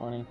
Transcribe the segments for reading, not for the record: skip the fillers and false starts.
funny.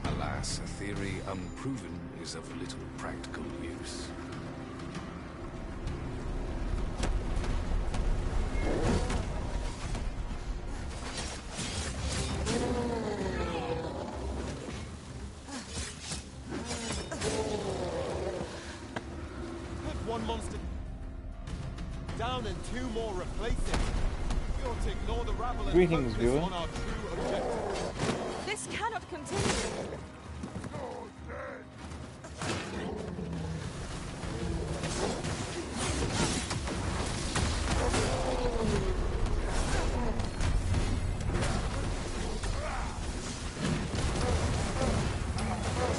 Alas, a theory unproven is of little practical use. Put one monster down and two more replacing. We ought to ignore the rabble and Greetings, focus viewer. on our true objective. This cannot continue.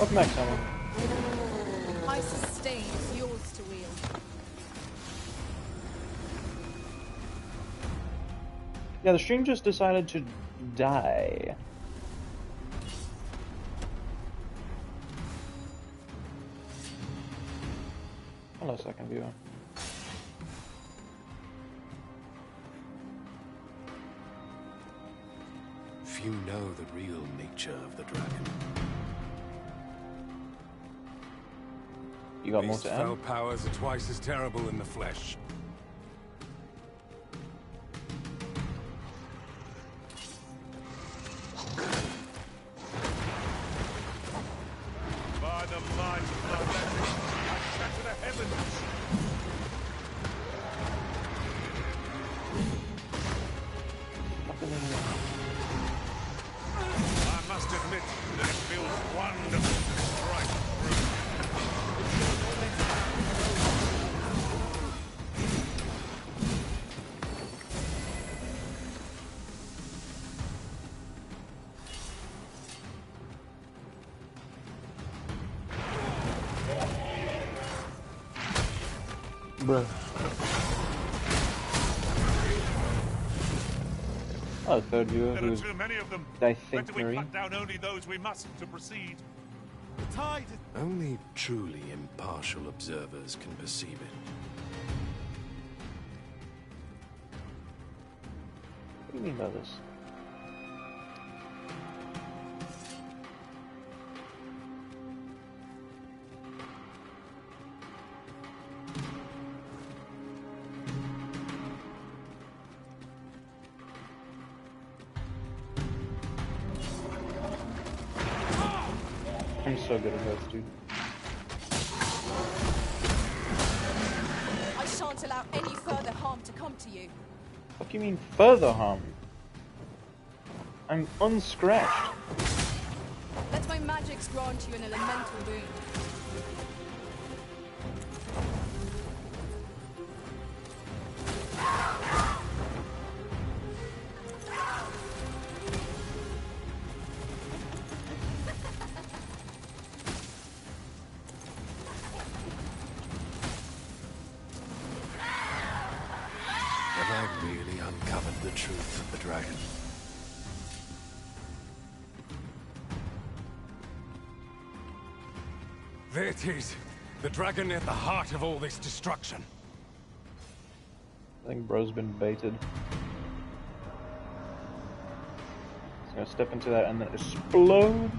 Up next, someone. My sustain is yours to wield. Yeah, the stream just decided to die. Hello, second viewer. Few know the real nature of the dragon. You got more These to foul add? powers are twice as terrible in the flesh. By the might of my legend, I shatter the heavens. I must admit that it feels wonderful to strike through. Bruh. Oh, third viewer There are who's, too many of them. I think, Better we Marie. cut down only those we must to proceed. The tide is... Only truly impartial observers can perceive it. What do you mean by this? I'm so good at this, dude. I shan't allow any further harm to come to you. What do you mean further harm? I'm unscratched. Let my magics grant you an elemental boon. Have I really uncovered the truth of the dragon? There it is. The dragon at the heart of all this destruction. I think bro's been baited. He's gonna step into that and then explode.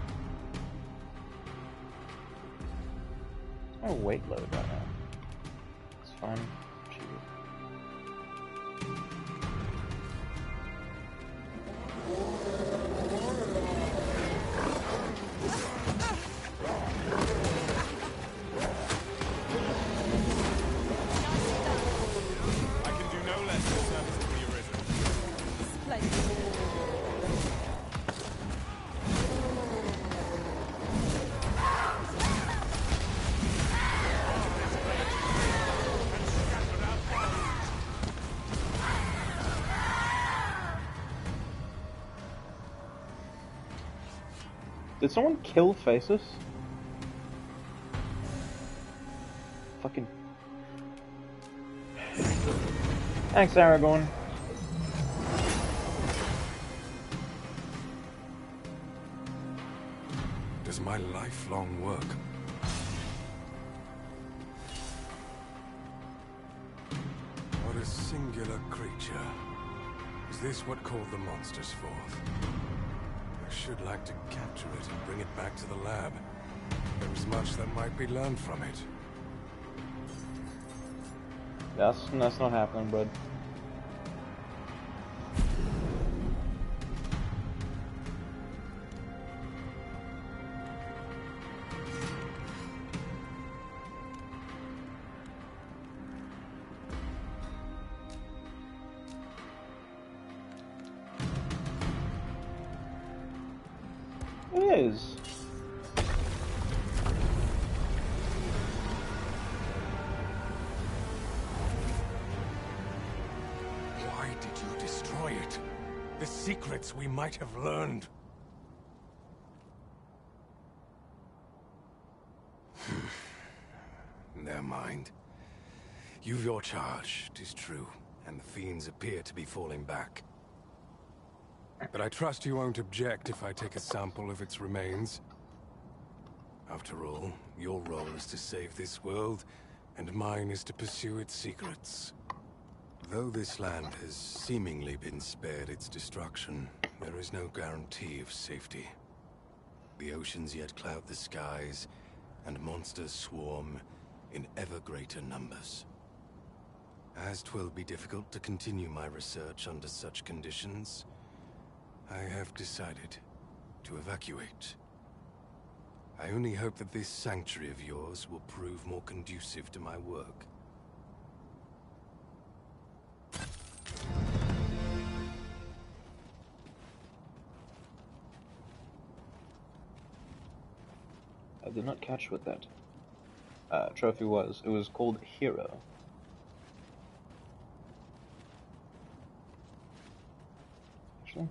It's my weight load right now. It's fine. Did someone kill Faces? Fucking. Thanks, Aragorn. Does my lifelong work? What a singular creature. Is this what called the monsters forth? I should like to capture it and bring it back to the lab. There is much that might be learned from it. That's not happening, bud. It is. Why did you destroy it? The secrets we might have learned. Never mind. You've your charge, 'tis true, and the fiends appear to be falling back. But I trust you won't object if I take a sample of its remains. After all, your role is to save this world, and mine is to pursue its secrets. Though this land has seemingly been spared its destruction, there is no guarantee of safety. The oceans yet cloud the skies, and monsters swarm in ever greater numbers. As 'twill be difficult to continue my research under such conditions, I have decided to evacuate. I only hope that this sanctuary of yours will prove more conducive to my work. I did not catch what that trophy was. It was called Hero. Actually.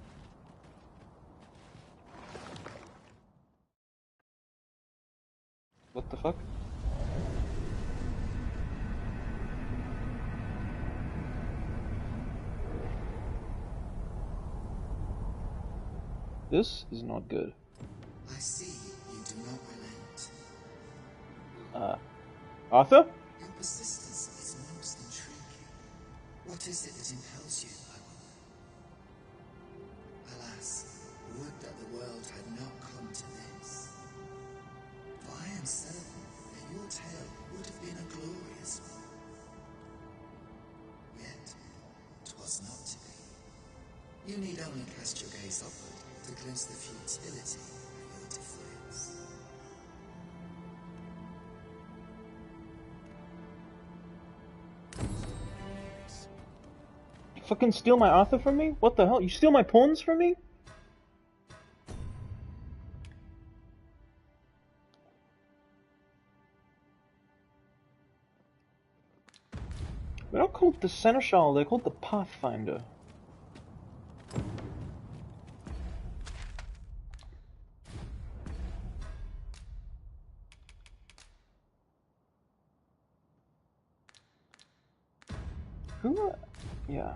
What the fuck? This is not good. I see you do not relent. Arthur? Your persistence is most intriguing. What is it that impels you, I wonder? Alas, would that the world had not come to this. For I am certain that your tale would have been a glorious one. Yet, 'twas not to be. You need only cast your gaze upward to glimpse the futility of your defiance. You fucking steal my Arthur from me? What the hell? You steal my pawns from me? They're not called the Seneschal, they're called the Pathfinder. Who are... yeah.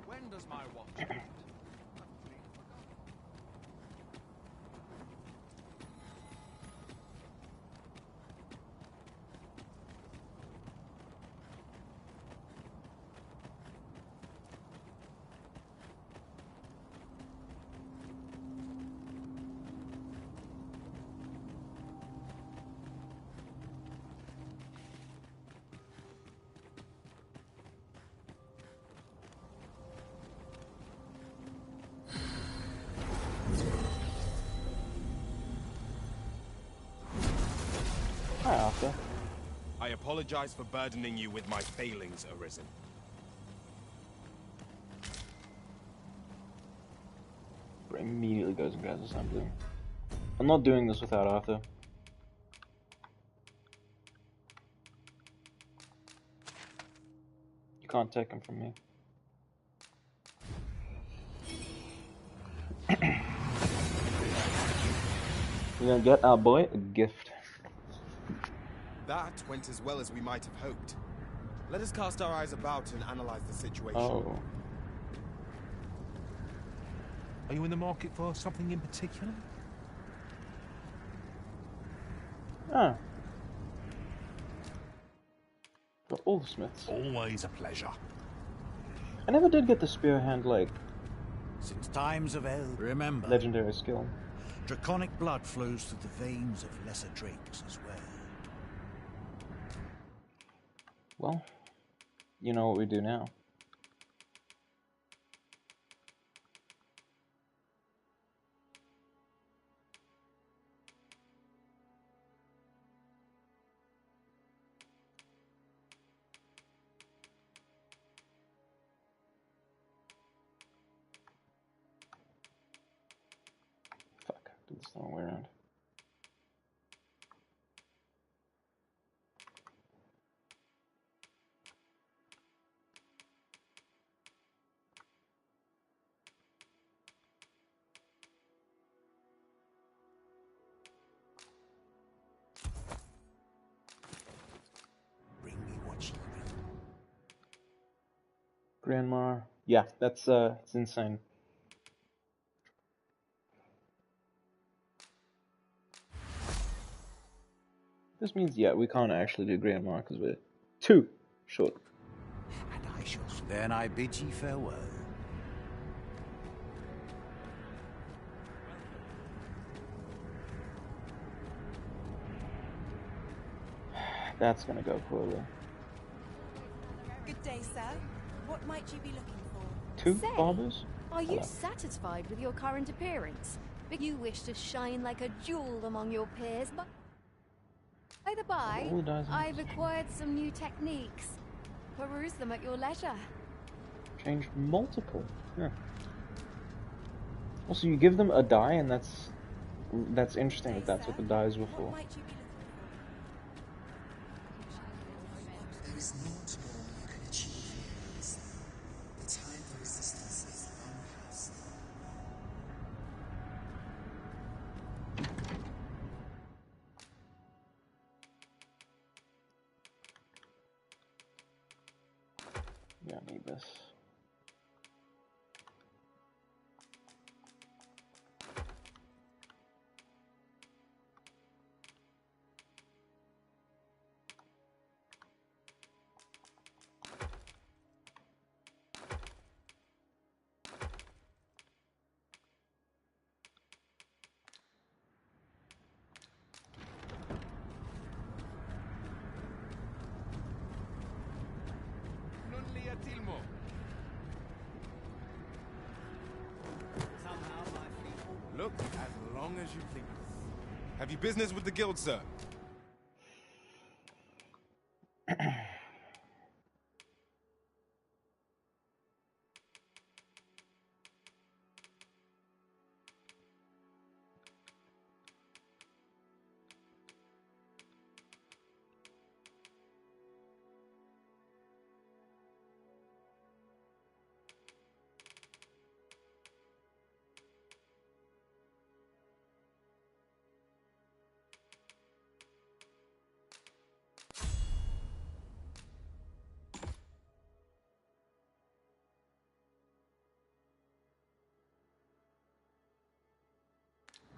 When does my watch end? Hi, Arthur. I apologize for burdening you with my failings, Arisen. Trevor immediately goes and grabs assembly. I'm not doing this without Arthur. You can't take him from me. We're gonna get our boy a gift. That went as well as we might have hoped. Let us cast our eyes about and analyze the situation. Oh. Are you in the market for something in particular? Ah. For all the smiths. Always a pleasure. I never did get the spear hand, like, Since times of eld, remember, legendary skill. draconic blood flows through the veins of lesser drakes as well. Well, you know what we do now. Fuck, did this the wrong way around. Bring me what you will. Grandma. Yeah, that's it's insane. This means, yeah, we can't actually do Grandma because we're too short. And I shall. Then I bid ye farewell. That's gonna go poorly. Good day, sir. What might you be looking for? Two Say, barbers? Are you Hello. satisfied with your current appearance? But you wish to shine like a jewel among your peers, but... By the by, All dies in I've this. acquired some new techniques. Peruse them at your leisure. Change multiple. Yeah. Also, you give them a die, and that's interesting that that's what the dies were for. What might you be looking There is naught more you can achieve here, is there? The time for resistance is long past. Yeah, I need this. Look, as long as you please. Have you business with the guild, sir?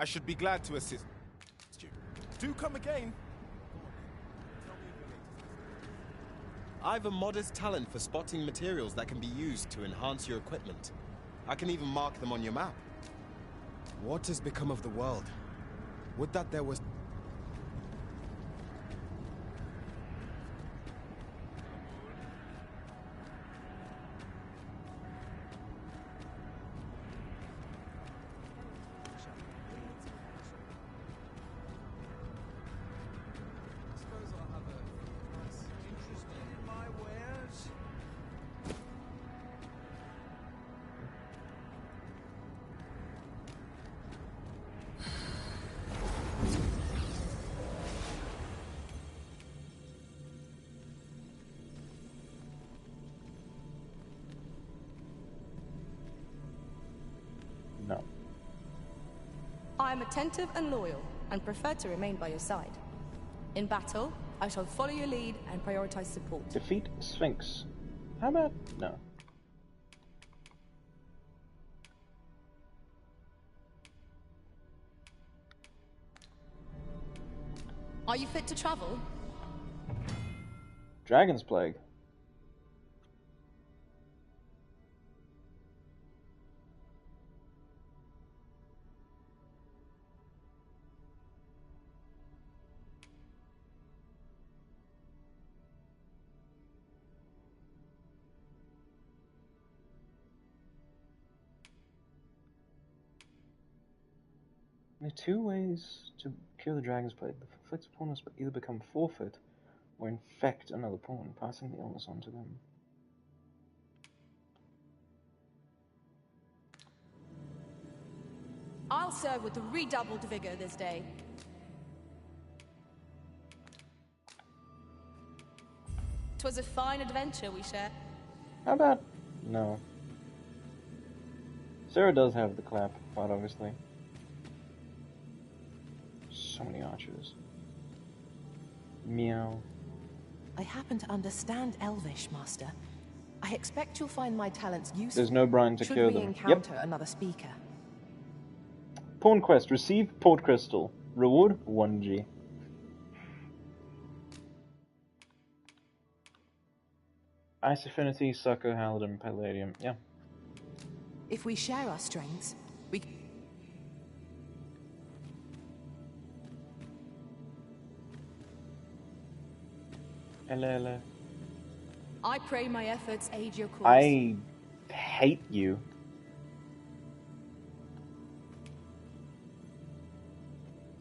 I should be glad to assist you. Do come again. I've a modest talent for spotting materials that can be used to enhance your equipment. I can even mark them on your map. What has become of the world? Would that there was... I am attentive and loyal, and prefer to remain by your side. In battle, I shall follow your lead and prioritize support. Defeat Sphinx. How about no? Are you fit to travel? Dragon's Plague. There are two ways to cure the Dragon's Plague. The afflicted pawn must either become forfeit or infect another pawn, passing the illness on to them. I'll serve with redoubled vigor this day. 'Twas a fine adventure we shared. How about no? Sarah does have the clap part, obviously. So many archers. Meow. I happen to understand Elvish, Master. I expect you'll find my talents useful. There's no Brian to cure should we them. encounter another speaker. Pawn quest. Receive Port Crystal. Reward 1G. Ice Affinity, Sucker, Halidom, Palladium. Yeah. If we share our strengths, we... Hello. I pray my efforts aid your cause. I hate you.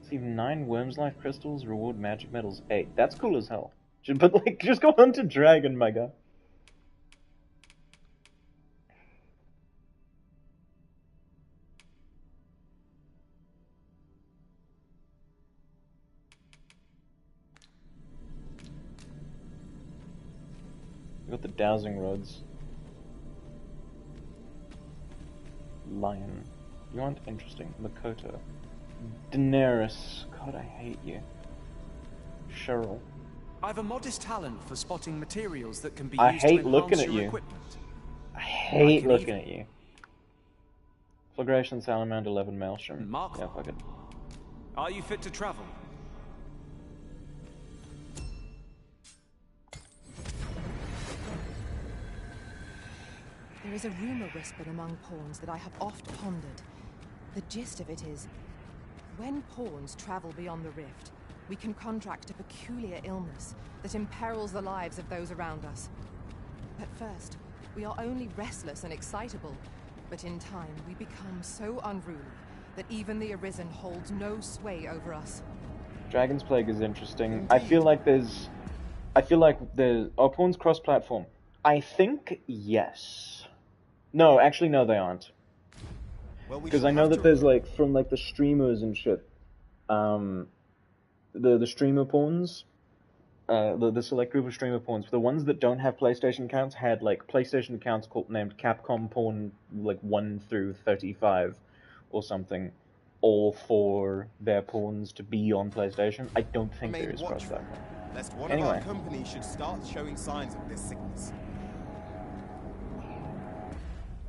Receive 9 Worm's Life Crystals, reward magic medals 8. That's cool as hell. But like, just go on to Dragon, my guy. We got the dowsing rods. Lion. You aren't interesting. Makoto. Daenerys. God, I hate you. Cheryl. I've a modest talent for spotting materials that can be I used hate to looking enhance at your you. equipment. I hate looking at you. Flagration, Salamander, 11 Maelstrom. Mark Yeah, fuck it. Are you fit to travel? There is a rumor whispered among pawns that I have oft pondered. The gist of it is, when pawns travel beyond the rift, we can contract a peculiar illness that imperils the lives of those around us. At first, we are only restless and excitable, but in time we become so unruly that even the Arisen holds no sway over us. Dragon's Plague is interesting. I feel like are pawns cross-platform? I think yes. No, actually no, they aren't. Because I know that there's like from like the streamers and shit. The streamer pawns, the select group of streamer pawns, the ones that don't have PlayStation accounts had like PlayStation accounts named Capcom Pawn like 1 through 35 or something, all for their pawns to be on PlayStation. I don't think there is cross-platform. Lest one of our companies should start showing signs of this sickness.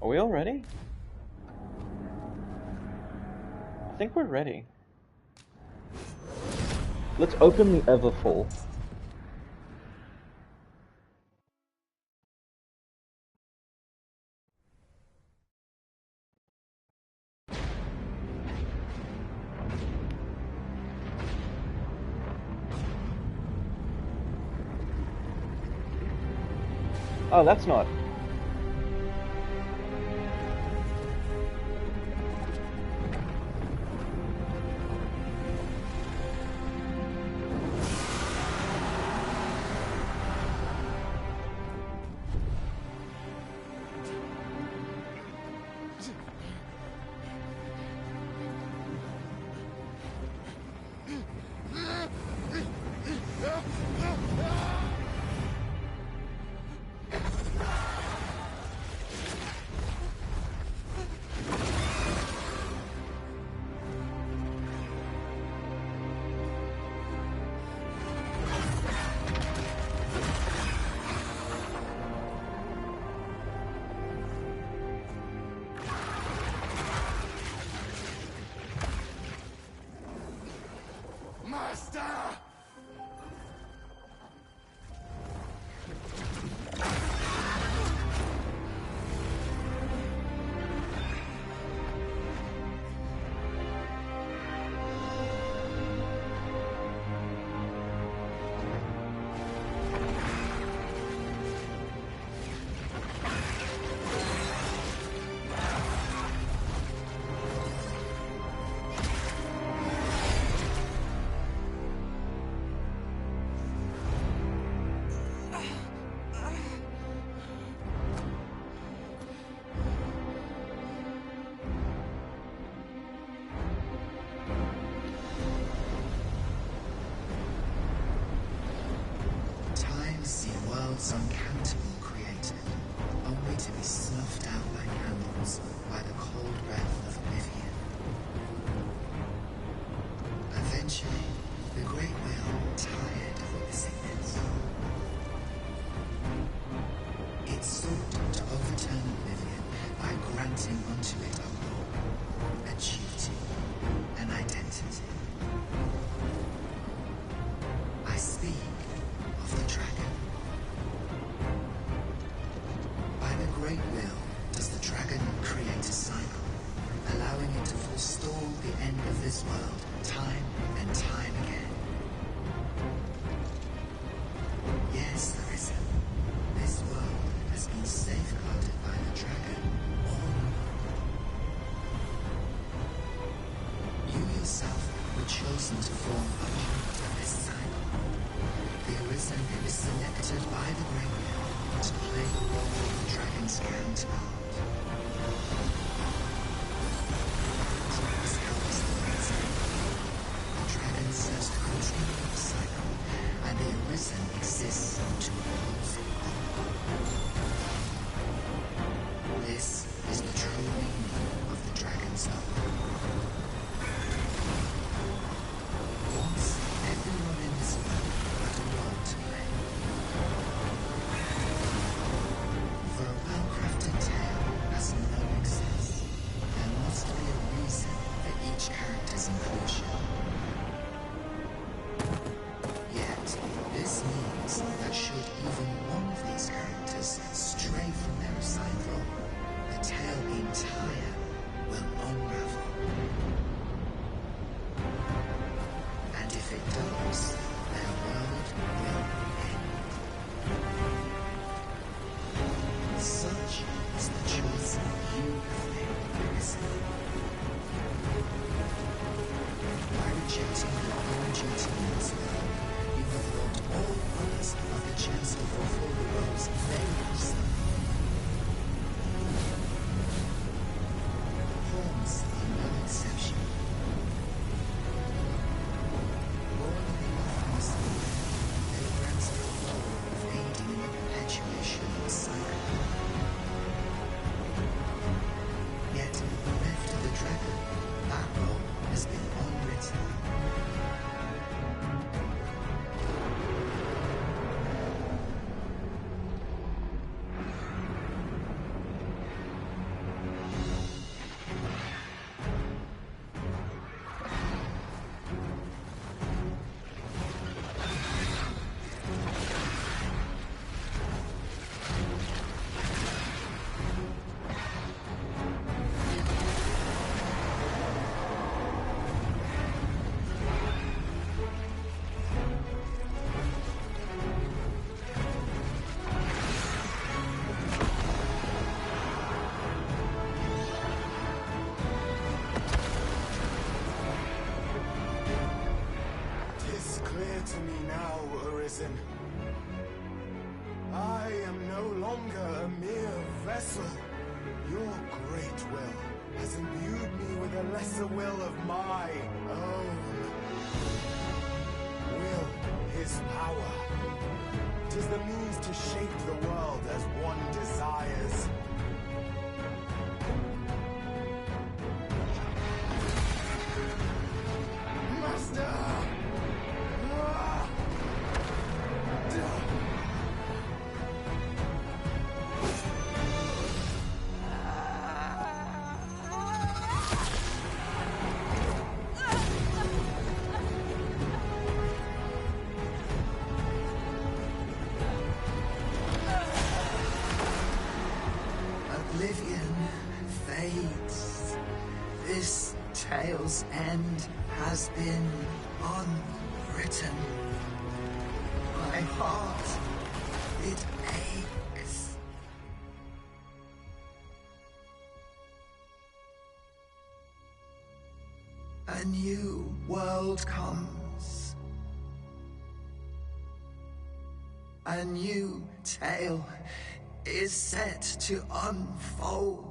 Are we all ready? I think we're ready. Let's open the Everfall. Oh, that's not. Master! Worlds uncountable created, only to be snuffed out like candles by the cold breath of oblivion. Eventually, the Great Will tired of witnessing this. It sought to overturn oblivion by granting unto it a law, a duty, an identity. I speak of the dragon. Great will does the dragon create a cycle, allowing it to forestall the end of this world time and time again. Yes, Arisen, this world has been safeguarded by the dragon all along. You yourself were chosen to form a part of this cycle. The Arisen is selected by the Great Will to play the role of the dragon's counterpart. This helps the Arisen. The dragon serves to continue the cycle, and the Arisen exists to oppose it. This is the true meaning of the dragon's oath. Once, everyone in this world had a role to play. For a well-crafted tale has no excess. There must be a reason for each character's inclusion. Yet, this means that should even one of these characters stray from their assigned role, the tale entire will unravel. And if it does, their world will end. Such is the choice you have made, Arisen. By rejecting your own duty in this world, you have robbed all others of the chance to fulfill the roles they have served. Pawns are no exception. Born in the orphan's life, they were granted the role of aiding in the perpetuation of the cycle. Yet, left to the dragon, that role has been unwritten. To me now, Arisen. I am no longer a mere vessel. Your great will has imbued me with a lesser will of my own. Will is power. 'Tis the means to shape the world as one desires. Master! world's end has been unwritten. My heart, it aches. A new world comes. A new tale is set to unfold.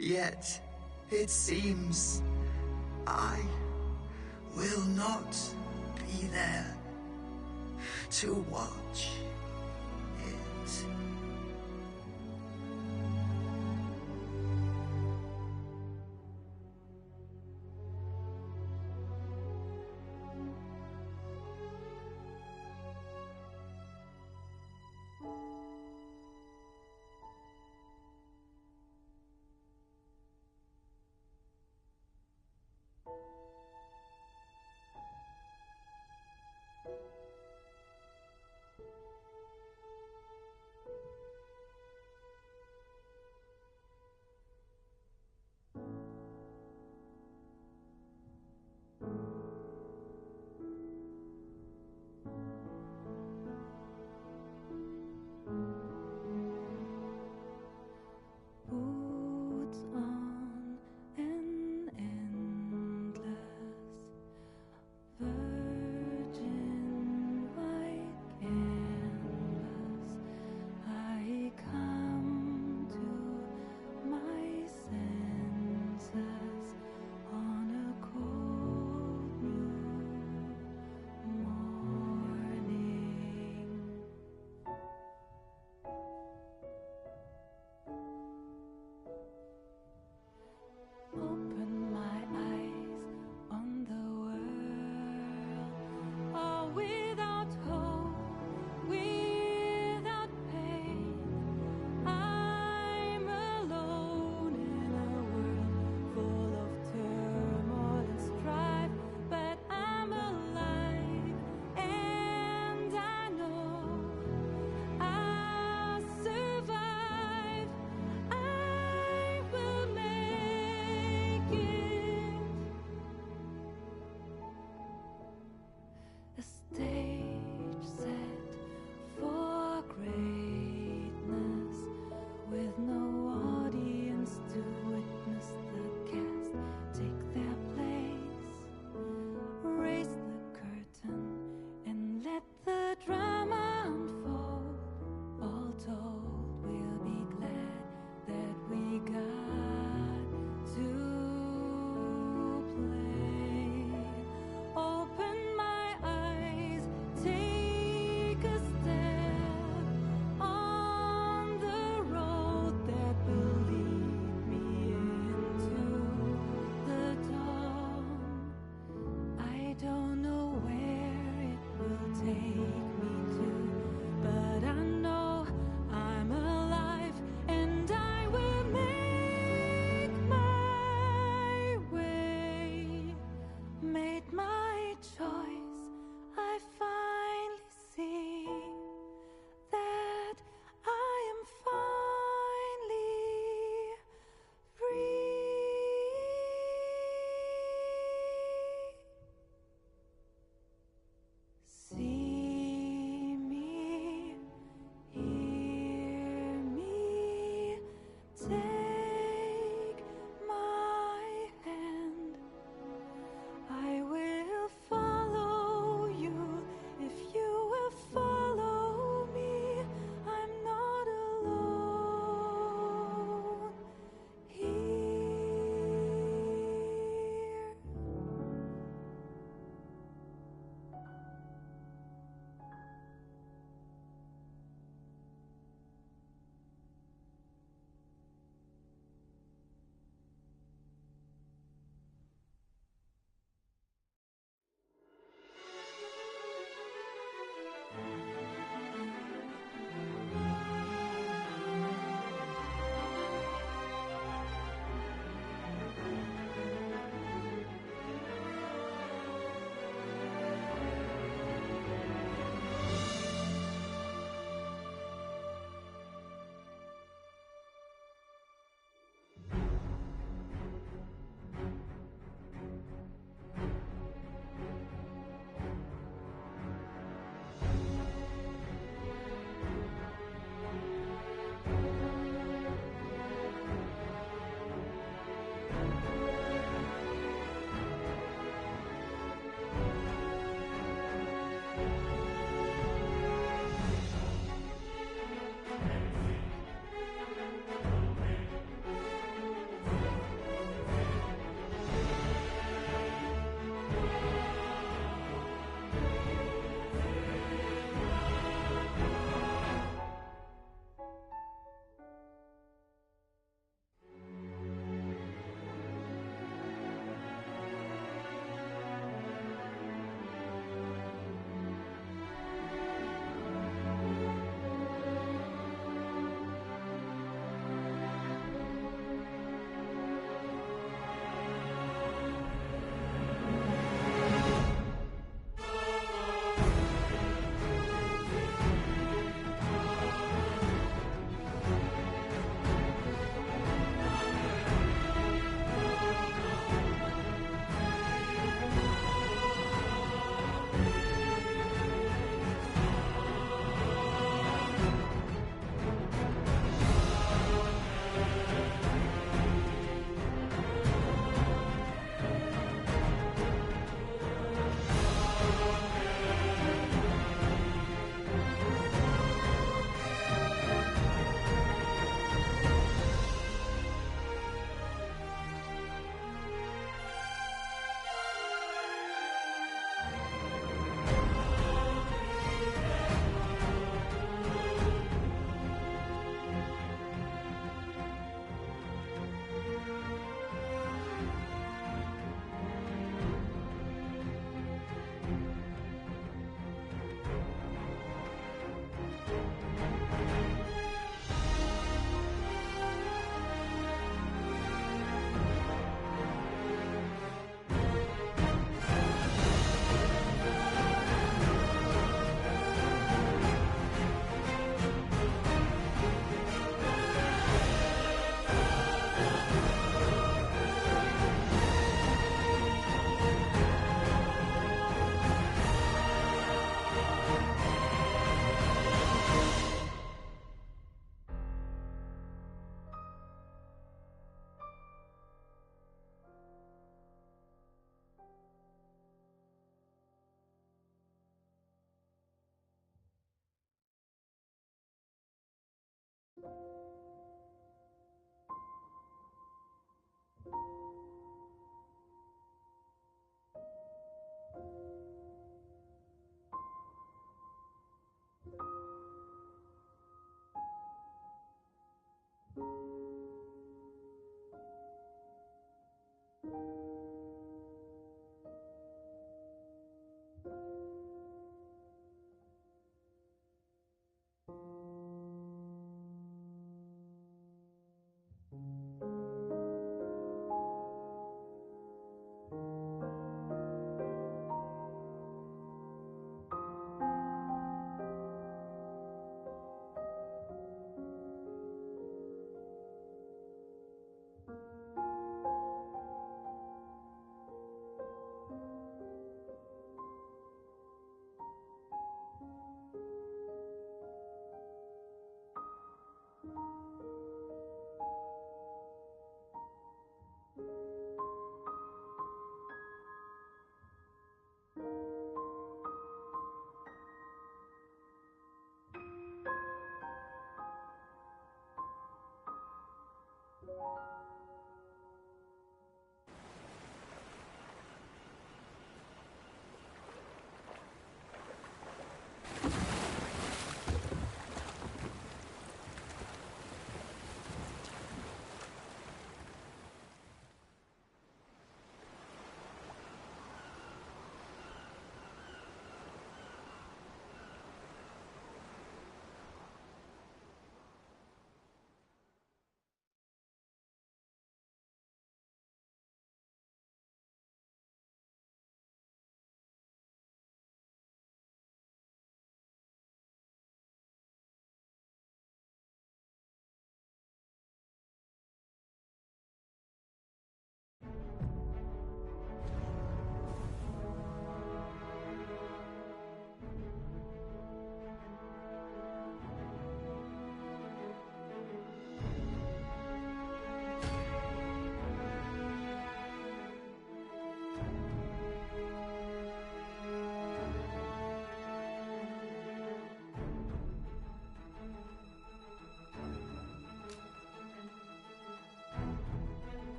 Yet, it seems I will not be there to watch it. Boots on an endless virgin white canvas. I come to my senses on a cold new morning. Open my eyes on the world, all without hope, without pain. I'm alone in a world full of turmoil and strife, but I'm alive, and I know I'll survive. I will make it. A stage set for greatness, with no audience to witness the cast take their place. Raise the curtain and let the drama unfold. All told, we'll be glad that we got to play. Open my eyes, take a step on the road that will lead me into the dawn. I don't know where it will take me to, but I know I'm alive, and I will make my way. Made my choice, I finally see that I am finally free. See me, hear me, take my hand. I will follow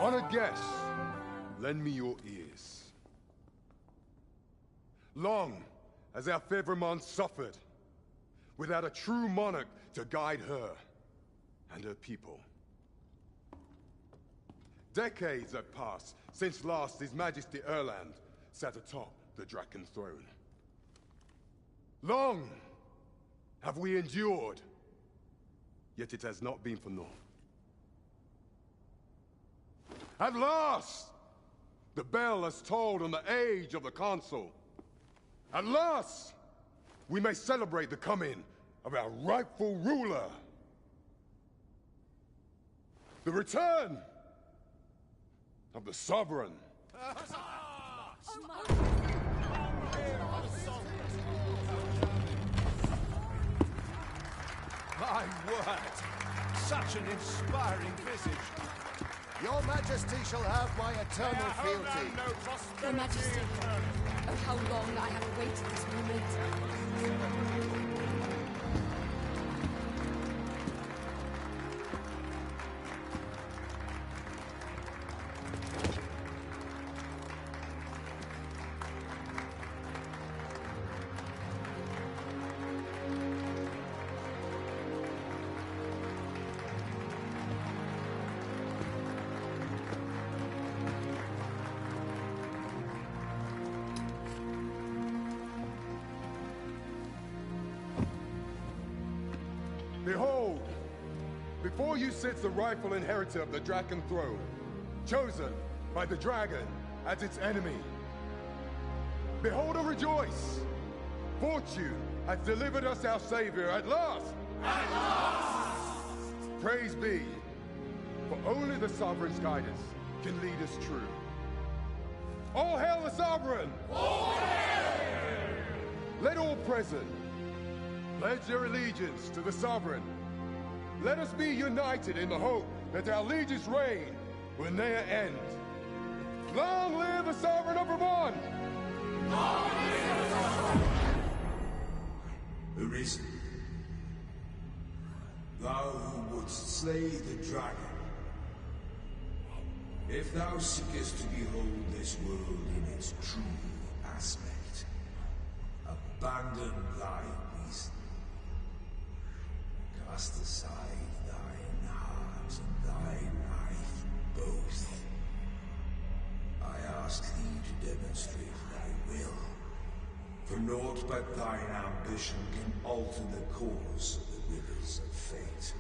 Honored guests, lend me your ears. Long has our Fevrimond suffered, without a true monarch to guide her and her people. Decades have passed since last His Majesty Erland sat atop the Draken throne. Long have we endured, yet it has not been for naught. At last, the bell has tolled on the age of the Consul. At last, we may celebrate the coming of our rightful ruler. The return of the Sovereign. My word! Such an inspiring visage. Your Majesty shall have my eternal fealty. Your Majesty, oh how long I have awaited this moment. Behold, before you sits the rightful inheritor of the Draken throne, chosen by the dragon as its enemy. Behold and rejoice! Fortune has delivered us our savior at last! At last! Praise be, for only the Sovereign's guidance can lead us true. All hail the Sovereign! All hail! Let all present pledge their allegiance to the Sovereign. Let us be united in the hope that our liege's reign will ne'er end. Long live the Sovereign of Vermont! Long live the Sovereign! Arisen, thou who wouldst slay the dragon, if thou seekest to behold this world in its true aspect, abandon thy reason. Cast aside thine heart and thy life both. I ask thee to demonstrate thy will, for naught but thine ambition can alter the course of the rivers of fate.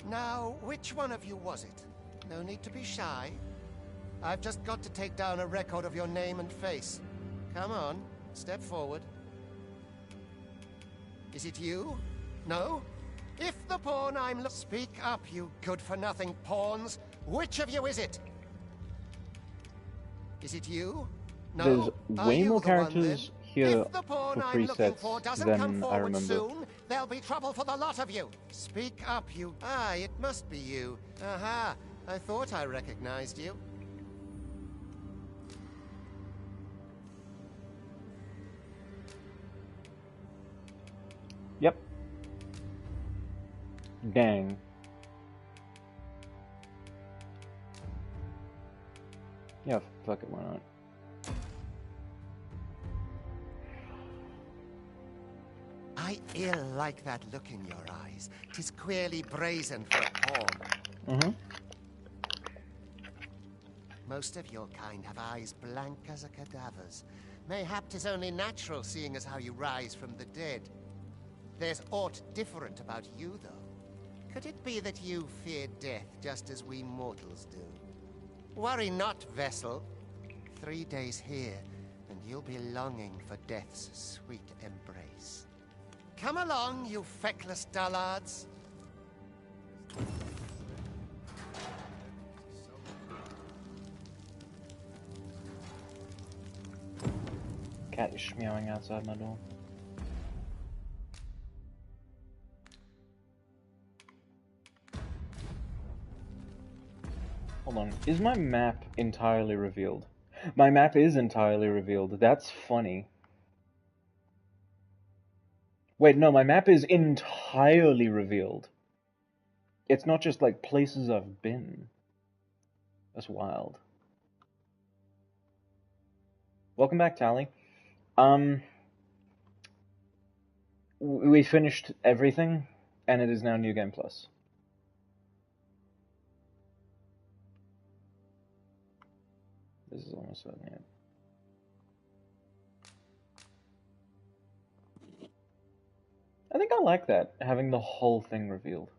Now, which one of you was it? No need to be shy. I've just got to take down a record of your name and face. Come on, step forward. Is it you? No? If the pawn I'm speak up, you good-for-nothing pawns. Which of you is it? Is it you? No? There's way more characters here if the pawn for I'm looking for presets doesn't come than I forward remember. soon, there'll be trouble for the lot of you. Speak up, you... Ah, it must be you. Aha, I thought I recognized you. Yep. Dang. Yeah, fuck it, why not? I ill like that look in your eyes. 'Tis queerly brazen for a pawn. Mm-hmm. Most of your kind have eyes blank as a cadaver's. Mayhap 'tis only natural, seeing as how you rise from the dead. There's aught different about you, though. Could it be that you fear death just as we mortals do? Worry not, vessel. 3 days here, and you'll be longing for death's sweet embrace. Come along, you feckless dullards. Cat is meowing outside my door. Hold on, is my map entirely revealed? My map is entirely revealed, that's funny. Wait, no, my map is entirely revealed. It's not just like places I've been. That's wild. Welcome back, Tally. We finished everything, and it is now New Game Plus. This is almost certainly it. I think I like that, having the whole thing revealed.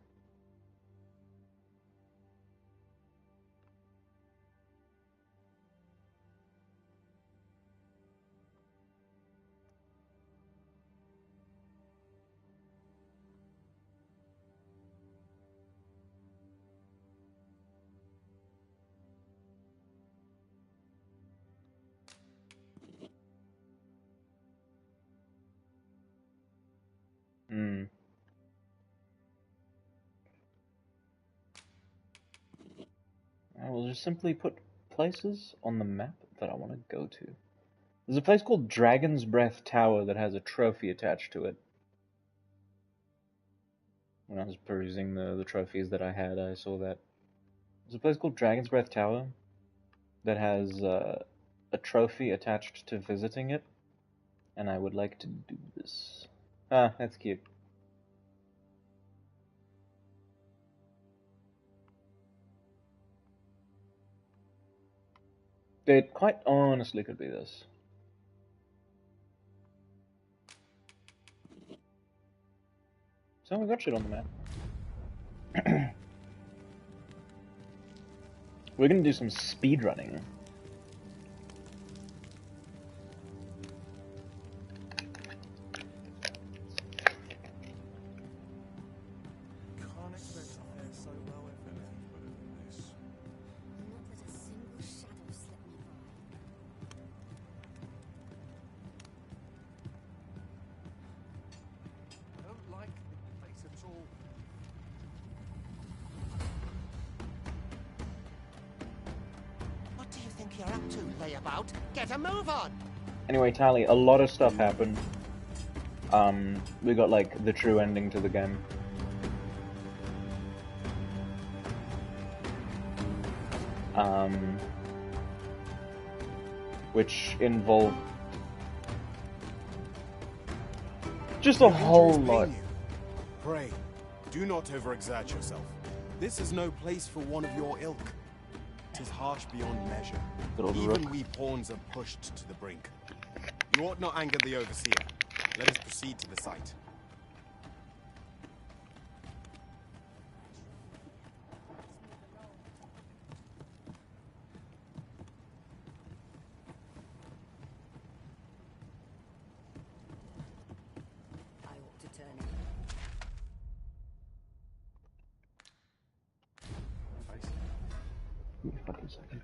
I will just simply put places on the map that I want to go to. There's a place called Dragon's Breath Tower that has a trophy attached to it. When I was perusing the trophies that I had, I saw that. There's a place called Dragon's Breath Tower that has a trophy attached to visiting it, and I would like to do this. Ah, that's cute. It quite honestly could be this. So we got shit on the map. We're gonna do some speedrunning. You're up to, layabout. Get a move on! Anyway, Tally, a lot of stuff happened. We got, like, the true ending to the game. Which involved just a whole lot. Pray, do not overexert yourself. This is no place for one of your ilk. 'Tis harsh beyond measure. Even we pawns are pushed to the brink. You ought not anger the overseer. Let us proceed to the site. I ought to turn in. Give me a fucking second.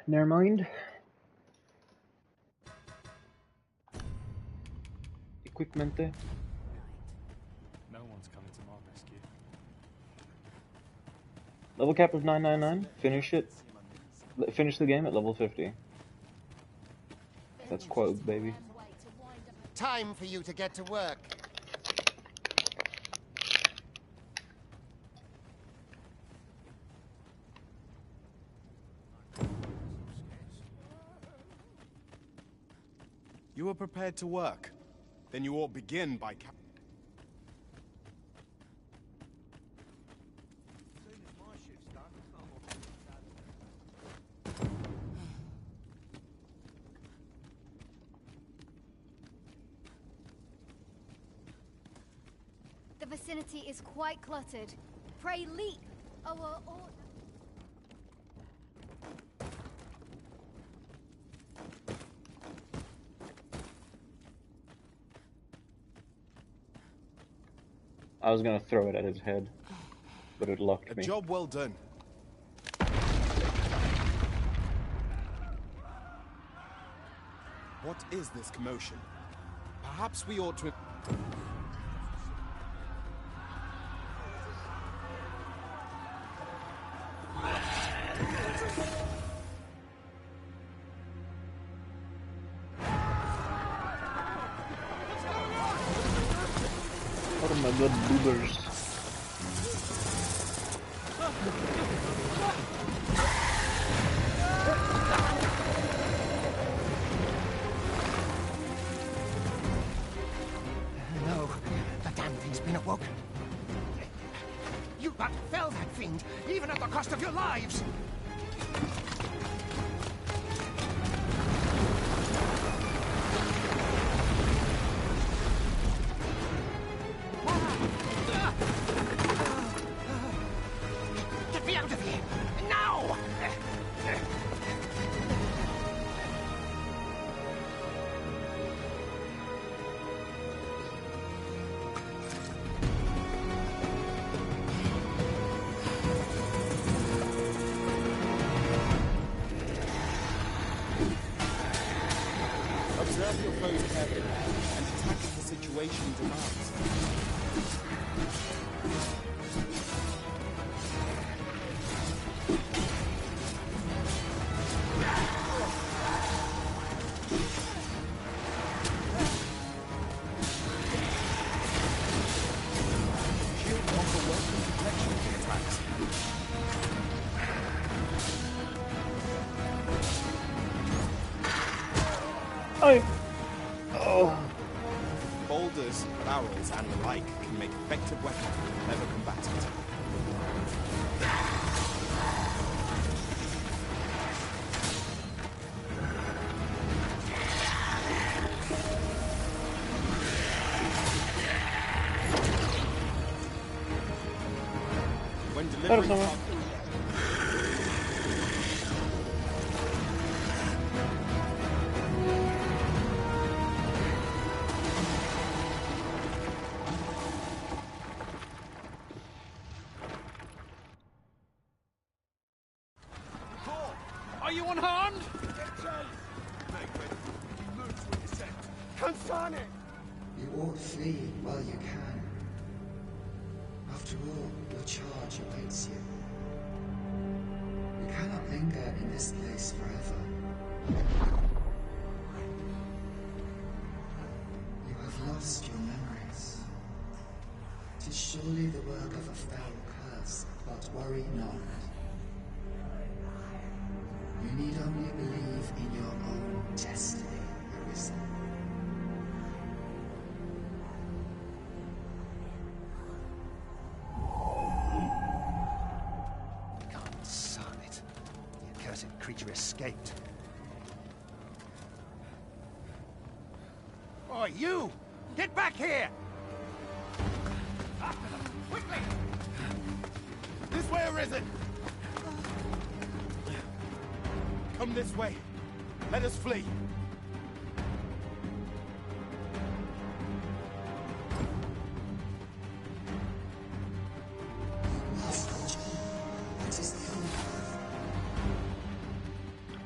Never mind. Equipmente. No one's coming to my rescue. Level cap of 999. Finish it. Finish the game at level 50. That's quote, baby. Time for you to get to work. You are prepared to work. Then you ought begin by The vicinity is quite cluttered. Pray leap. Our order. I was gonna throw it at his head, but it locked me. A job well done. What is this commotion? Perhaps we ought to... Oh my god, boobers. No, the damn thing's been awoken. You got to fell that fiend, even at the cost of your lives. Get me out of here! Now! Observe your foes carefully and attack as the situation demands. Shield offer welcome protection to attacks. Oh. Boulders, barrels, and the like can make effective weapons for clever combatants. When delivering Are you unharmed? Consign it! You ought flee while you can. After all, your charge awaits you. You cannot linger in this place forever. You have lost your memories. 'Tis surely the work of a foul curse, but worry not. You need only believe in your own destiny, Arisen. Consign it. The accursed creature escaped. Oh, you! Get back here! Quickly! this way, Arisen! Come this way. Let us flee.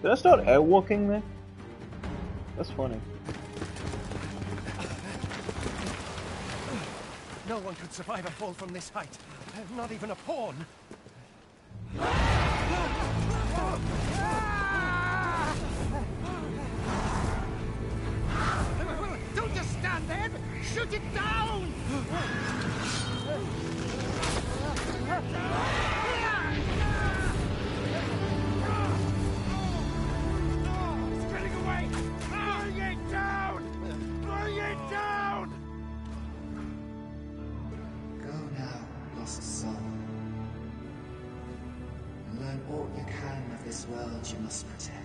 Did I start airwalking there? That's funny. No one could survive a fall from this height. Not even a pawn. Put it down! It's getting away! Bring it down! Bring it down! Go now, lost soul. Learn all you can of this world you must protect.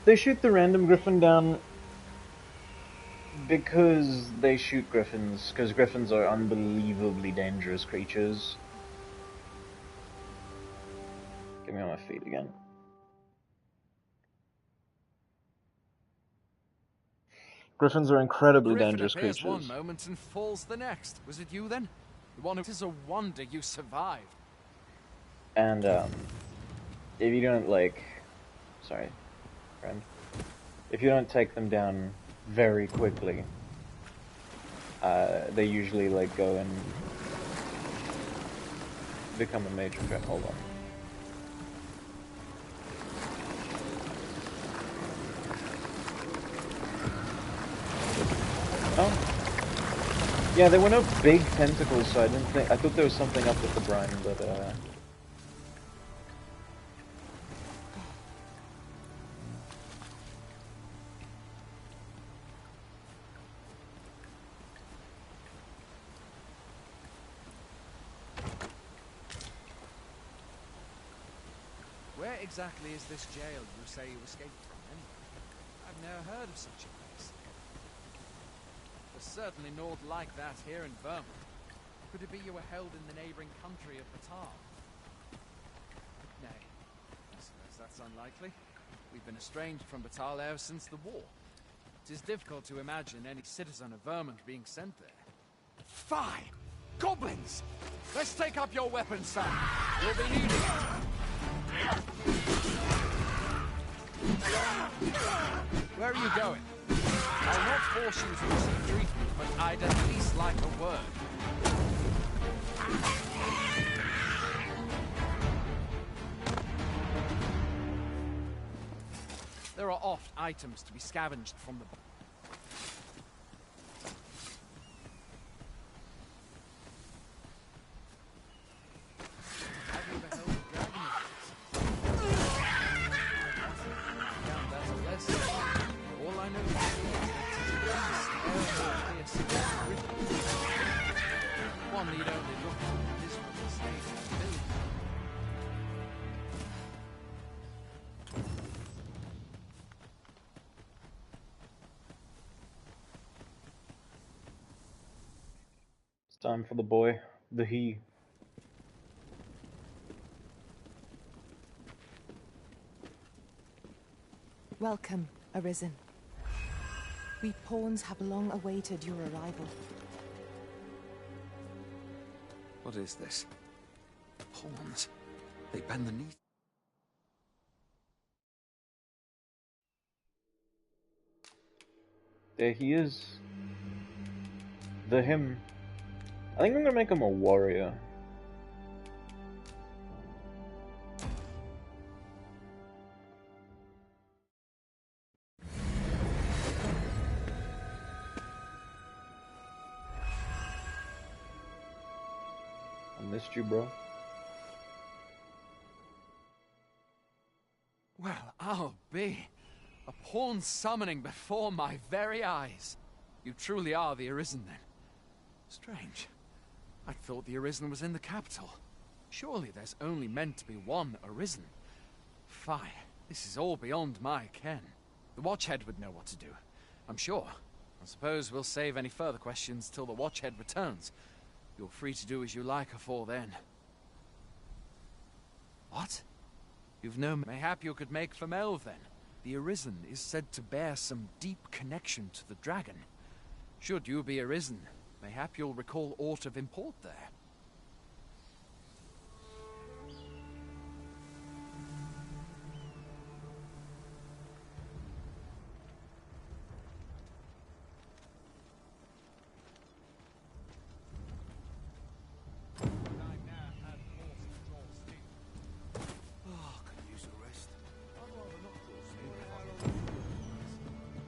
They shoot the random griffin down because they shoot griffins, because griffins are unbelievably dangerous creatures. Get me on my feet again. Griffins are incredibly dangerous appears creatures. one moment and falls the next. Was it you then? The one who... It is a wonder you survived. And, if you don't, like... Sorry, friend. If you don't take them down very quickly, they usually, like, go and become a major threat. Hold on. Oh. Yeah, there were no big tentacles, so I didn't think... I thought there was something up with the brine, but, Where exactly is this jail you say you escaped from, anyway? I've never heard of such a place. There's certainly naught like that here in Vermont. Could it be you were held in the neighboring country of Batal? Nay, I suppose that's unlikely. We've been estranged from Batal ever since the war. It is difficult to imagine any citizen of Vermont being sent there. Fie! Goblins! Let's take up your weapons, son. You'll be needing it. Where are you going? I'll not force you to receive treatment, but I'd at least like a word. There are oft items to be scavenged from the... One need only look at the miserable state of the village. It's time for the boy, the he. Welcome, Arisen. We pawns have long awaited your arrival. What is this? Pawns. They bend the knee. There he is. The him. I think I'm gonna make him a warrior. I missed you, bro. Well, I'll be. A pawn summoning before my very eyes. You truly are the Arisen, then. Strange. I thought the Arisen was in the capital. Surely there's only meant to be one Arisen. Fie, this is all beyond my ken. The Watchhead would know what to do, I'm sure. I suppose we'll save any further questions till the Watchhead returns. You're free to do as you like afore then. What? You've no... Mayhap you could make for Melve, then. The Arisen is said to bear some deep connection to the dragon. Should you be Arisen, mayhap you'll recall aught of import there.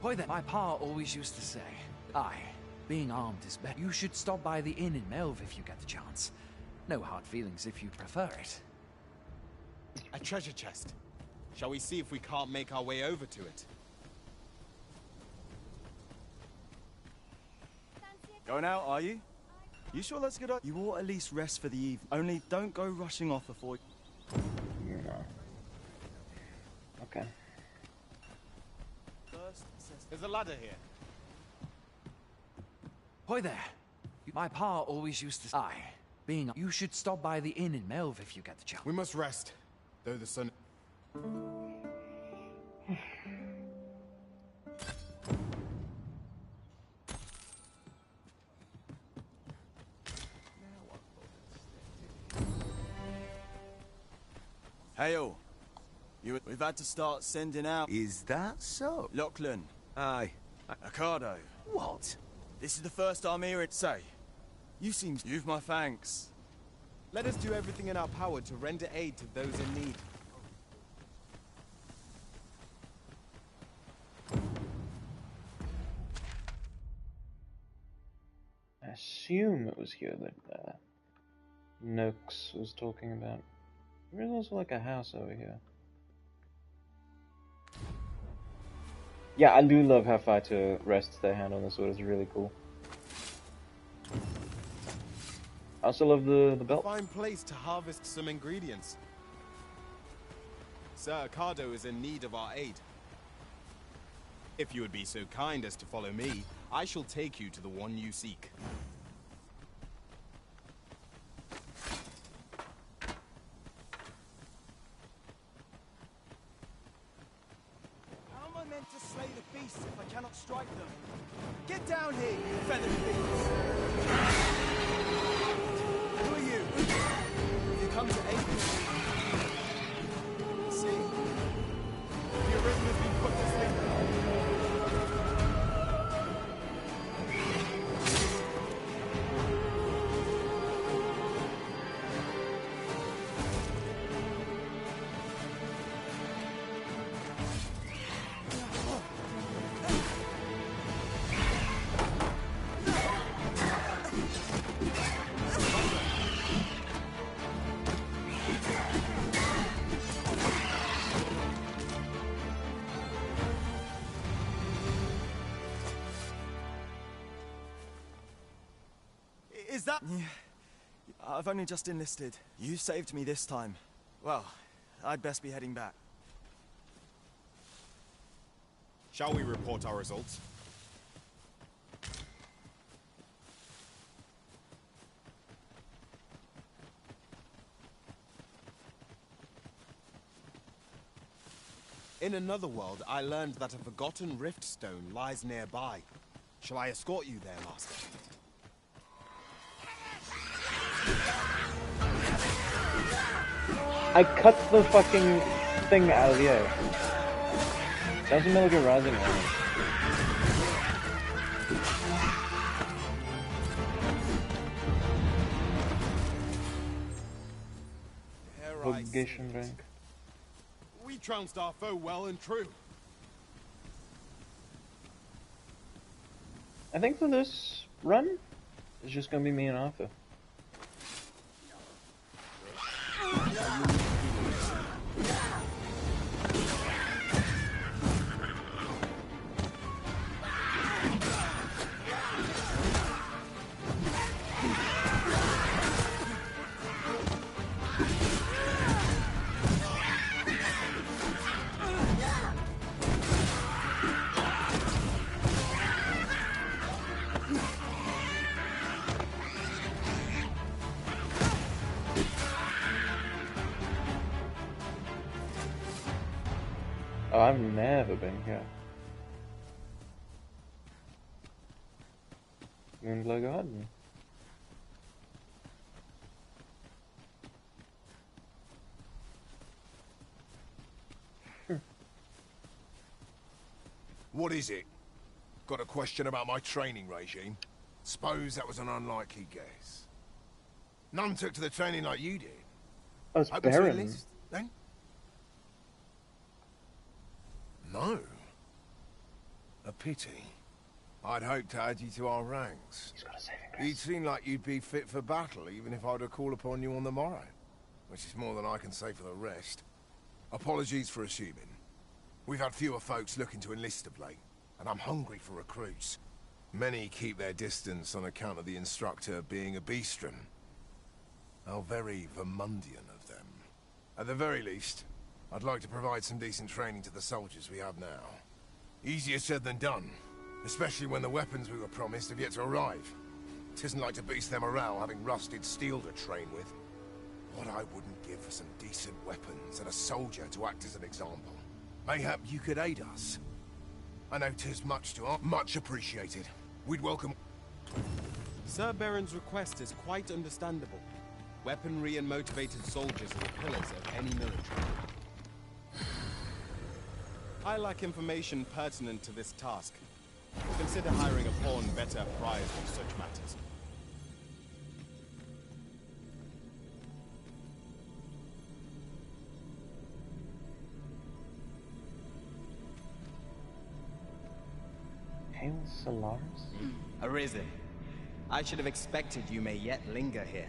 Boy, then, my pa always used to say, aye, being armed is better. You should stop by the inn in Melve if you get the chance. No hard feelings if you prefer it. A treasure chest. Shall we see if we can't make our way over to it? Going out, are you? You sure that's a good idea? You ought at least rest for the evening. Only don't go rushing off before... No. Okay. There's a ladder here. Hoy there. My pa always used to... Aye, being... You should stop by the inn in Melve if you get the chance. We must rest, though the sun... Hey all. We've had to start sending out... Is that so? Lachlan. Aye. Ocado. What? This is the first I'm hearing say. You've my thanks. Let us do everything in our power to render aid to those in need. I assume it was here that Noakes was talking about. There's also like a house over here. Yeah, I do love how Fighter rests their hand on the sword. It's really cool. I also love the belt. Fine place to harvest some ingredients. Sir Ocado is in need of our aid. If you would be so kind as to follow me, I shall take you to the one you seek. How am I meant to slay the beasts if I cannot strike them? Get down here, you feathered beasts! Who are you? You come to aid me? See? The Arisen has been put to sleep. Is that... I've only just enlisted. You saved me this time. Well, I'd best be heading back. Shall we report our results? In another world, I learned that a forgotten rift stone lies nearby. Shall I escort you there, Master? I cut the fucking thing out of the air. That was a Milligan Rising one. Obligation rank. We trounced our foe well and true. I think for this run, it's just gonna be me and Arthur. Oh, I've never been here. Moonglow Garden. What is it? Got a question about my training regime? Suppose that was an unlikely guess. None took to the training like you did. Oh, it's Open to Baron. enlist, then? No. A pity. I'd hoped to add you to our ranks. He's got a saving grace. You'd seem like you'd be fit for battle, even if I were to call upon you on the morrow. Which is more than I can say for the rest. Apologies for assuming. We've had fewer folks looking to enlist of late, and I'm hungry for recruits. Many keep their distance on account of the instructor being a beastren. How very Vermundian of them. At the very least, I'd like to provide some decent training to the soldiers we have now. Easier said than done, especially when the weapons we were promised have yet to arrive. Tisn't like to boost their morale having rusted steel to train with. What I wouldn't give for some decent weapons and a soldier to act as an example. Mayhap you could aid us. I know 'tis much appreciated. We'd welcome... Sir Baron's request is quite understandable. Weaponry and motivated soldiers are the pillars of any military. I lack information pertinent to this task. Consider hiring a pawn better apprised of such matters. Hail Solaris? Arisen. I should have expected you may yet linger here.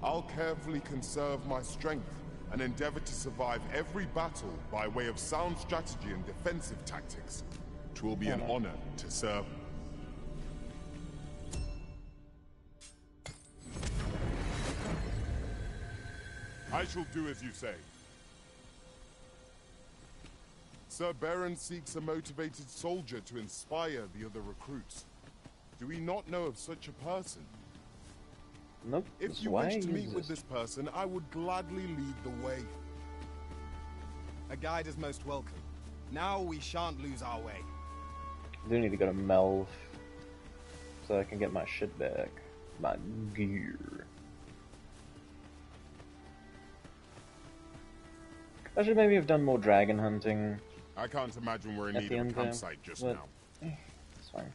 I'll carefully conserve my strength and endeavor to survive every battle by way of sound strategy and defensive tactics. It will be an honor to serve. I shall do as you say. Sir Baron seeks a motivated soldier to inspire the other recruits. Do we not know of such a person? Nope. If you wish to meet with this person, I would gladly lead the way. A guide is most welcome. Now we shan't lose our way. I do need to go to Melv so I can get my shit back. My gear. I should maybe have done more dragon hunting. I can't imagine we're in need of a campsite just now. It's fine.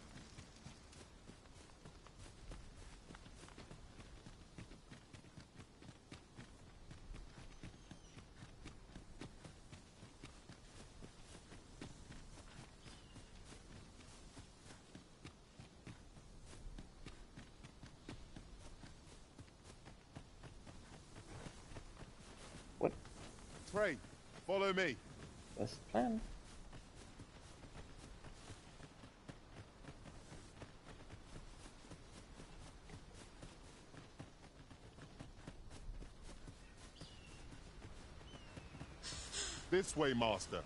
What? Pray, follow me. That's the plan. This way, Master.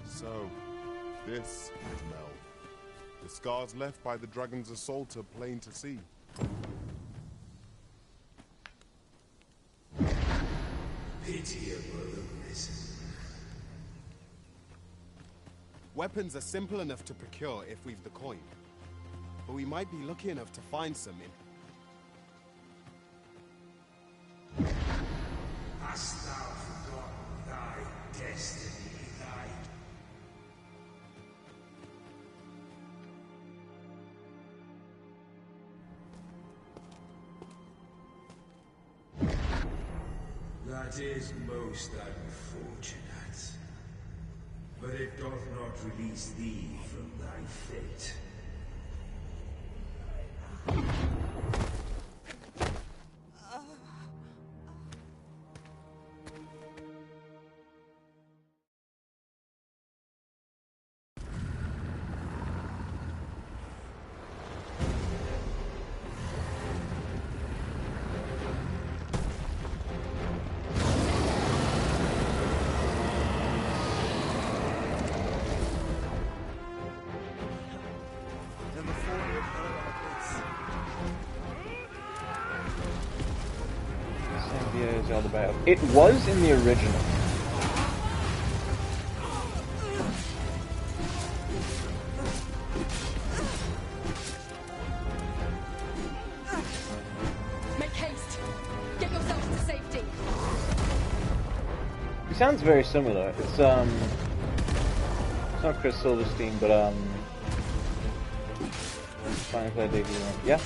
So, this is Mel. The scars left by the dragon's assault are plain to see. Pitiable listen. Weapons are simple enough to procure if we've the coin. But we might be lucky enough to find some in... Hast thou forgotten thy destiny, thy... That is most unfortunate. But it doth not release thee from thy fate. It was in the original. Make haste! Get yourselves to safety! It sounds very similar. It's not Chris Silverstein, but trying to play debut. Yeah.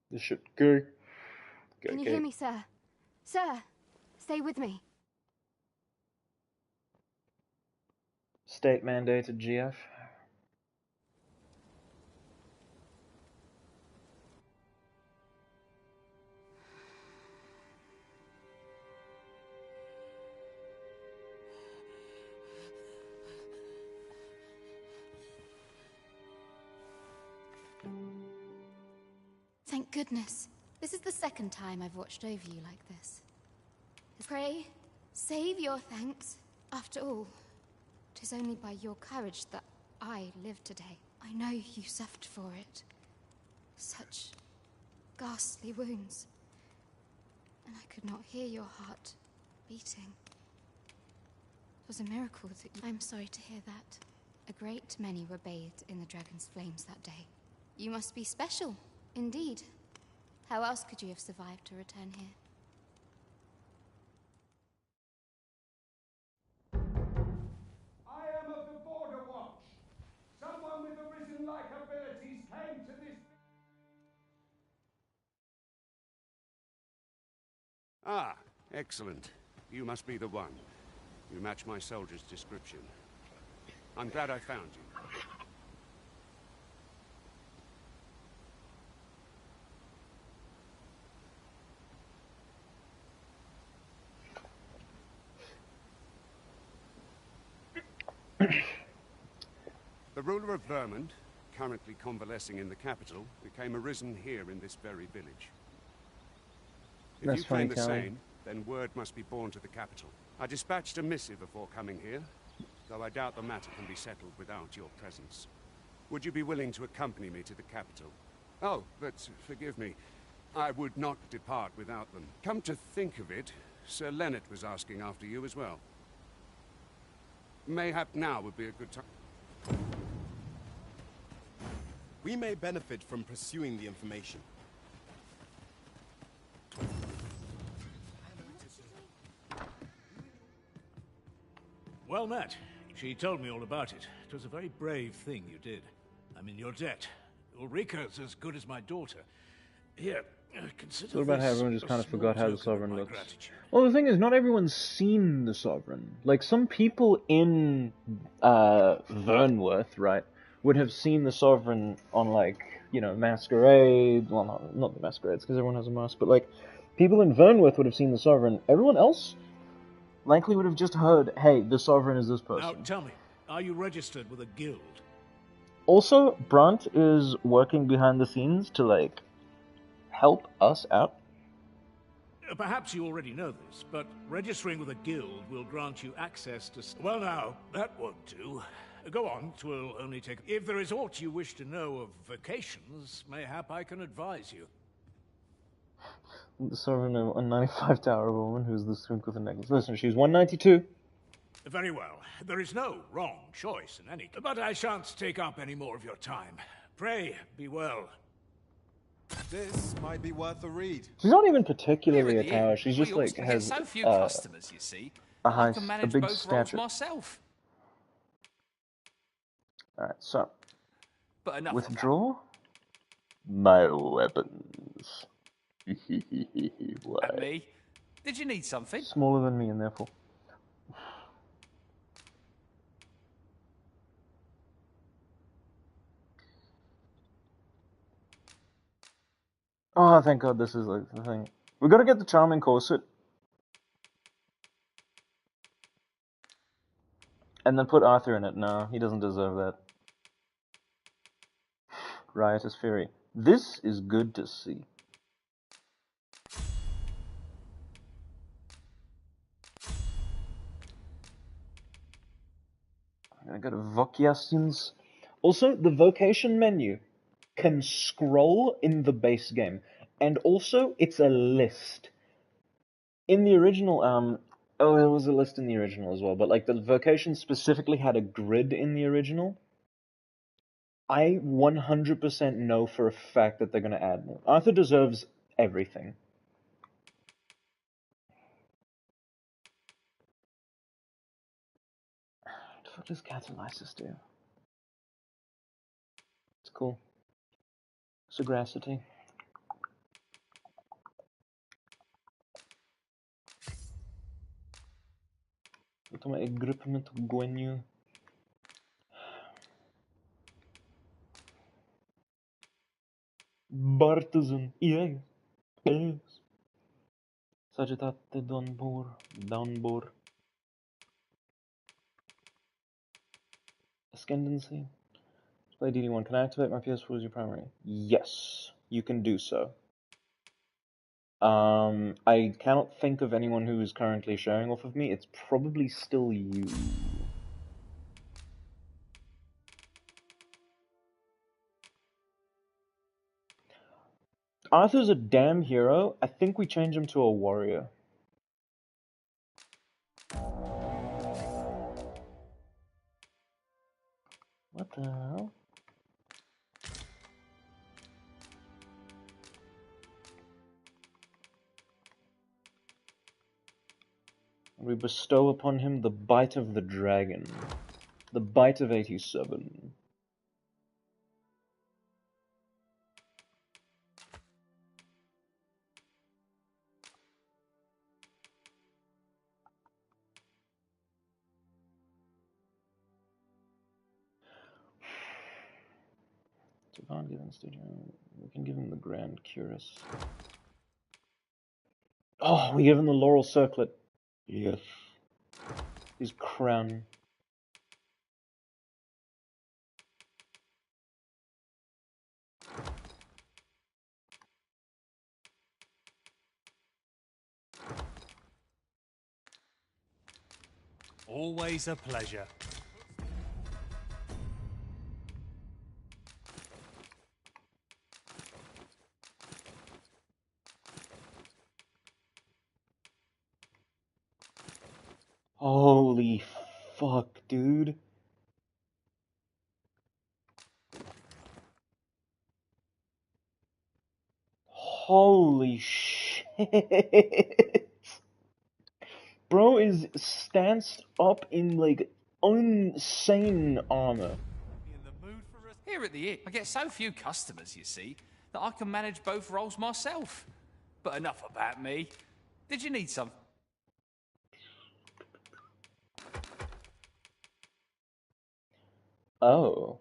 This should go. Can you hear me, sir? Sir, stay with me. State mandated GF. Thank goodness. This is the second time I've watched over you like this. Pray, save your thanks. After all, 'tis only by your courage that I live today. I know you suffered for it. Such ghastly wounds. And I could not hear your heart beating. It was a miracle that you... I'm sorry to hear that. A great many were bathed in the dragon's flames that day. You must be special, indeed. How else could you have survived to return here? I am of the Border Watch. Someone with Arisen-like abilities came to this... Ah, excellent. You must be the one. You match my soldier's description. I'm glad I found you. The ruler of Vermont, currently convalescing in the capital, became arisen here in this very village. If That's you claim funny, the Kelly. same, then word must be borne to the capital. I dispatched a missive before coming here, though I doubt the matter can be settled without your presence. Would you be willing to accompany me to the capital? Oh, but forgive me, I would not depart without them. Come to think of it, Sir Leonard was asking after you as well. Mayhap now would be a good time. We may benefit from pursuing the information. Well met. She told me all about it. It was a very brave thing you did. I'm in your debt. Ulrika's as good as my daughter. Here, It's all about how everyone just kind of forgot how the Sovereign looks. Well, the thing is, not everyone's seen the Sovereign. Like, some people in Vernworth, right, would have seen the Sovereign on, like, you know, Masquerade. Well, not the Masquerades, because everyone has a mask, but, like, people in Vernworth would have seen the Sovereign. Everyone else likely would have just heard, hey, the Sovereign is this person. Now, tell me, are you registered with a guild? Also, Brant is working behind the scenes to, like, help us out. Perhaps you already know this, but registering with a guild will grant you access to... Well now, that won't do. Go on, 'twill only take... If there is aught you wish to know of vacations, mayhap I can advise you. The Sovereign, a 195 tower woman who's the swink with a necklace. Listen, she's 192. Very well. There is no wrong choice in any... But I shan't take up any more of your time. Pray, be well. This might be worth a read. She's not even particularly a tower. She's just like get has so few customers, you see. a I high, can a manage big both roles stature. myself. All right, so But enough withdraw my weapons. Why? At me? Did you need something? Smaller than me, and therefore. Oh, thank God, this is like the thing. We gotta get the charming corset. And then put Arthur in it. No, he doesn't deserve that. Riotous Fury. This is good to see. I'm gonna go to Vocations. Also, the vocation menu can scroll in the base game. And also, it's a list. In the original, oh, there was a list in the original as well, but like the vocation specifically had a grid in the original. I 100% know for a fact that they're gonna add more. Arthur deserves everything. What does Catalysis do? It's cool. Sagacity. Então é agrupamento Guanyu. Bartizan. Yes. Yes. Sagittate Donbor. Downbor. Ascendancy. Play DD1. Can I activate my PS4 as your primary? Yes. You can do so. I cannot think of anyone who is currently sharing off of me. It's probably still you. Arthur's a damn hero. I think we change him to a warrior. What the hell? We bestow upon him the bite of the dragon. The bite of 87. So can't give him studio. We can give him the Grand Curus. Oh, we give him the Laurel Circlet. Yes. His crown. Always a pleasure. Holy fuck, dude. Holy shit. Bro is stanced up in, like, insane armor. Here at the inn, I get so few customers, you see, that I can manage both roles myself. But enough about me. Did you need some? Oh.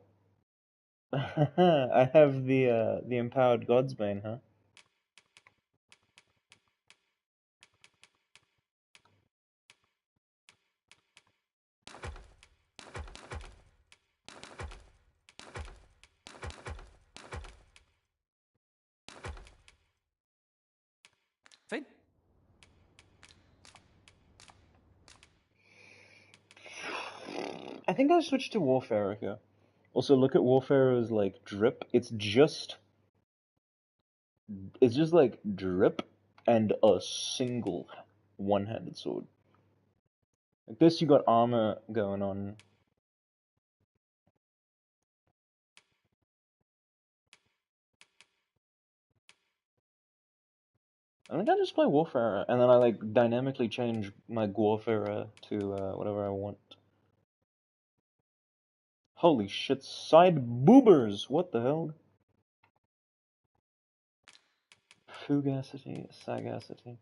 I have the empowered Godsbane, huh? Finn? I think I switched to Warfare here. Also, look at Warfare as like drip. It's just like drip and a single one-handed sword. Like this, you got armor going on. I think I just play Warfare, and then I like dynamically change my Warfare to whatever I want. Holy shit, side boobers! What the hell? Fugacity, sagacity.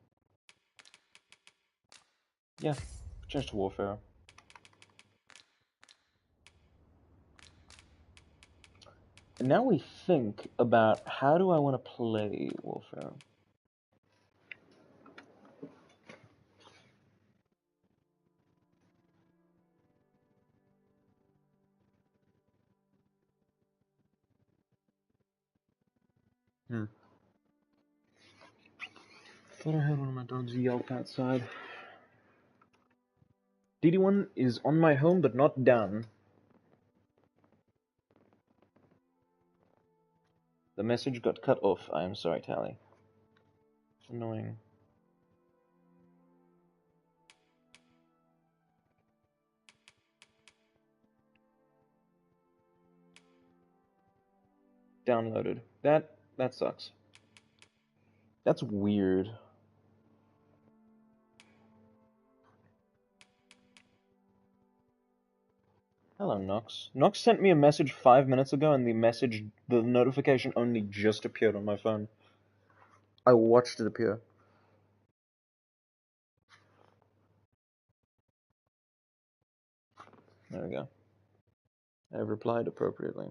Yeah, change to Warfare. And now we think about how do I want to play Warfare. Thought I heard one of my dogs yelp outside. DD1 is on my home, but not down. The message got cut off. I am sorry, Tally. Annoying. Downloaded. That sucks. That's weird. Hello, Nox. Nox sent me a message 5 minutes ago, and the notification only just appeared on my phone. I watched it appear. There we go. I have replied appropriately.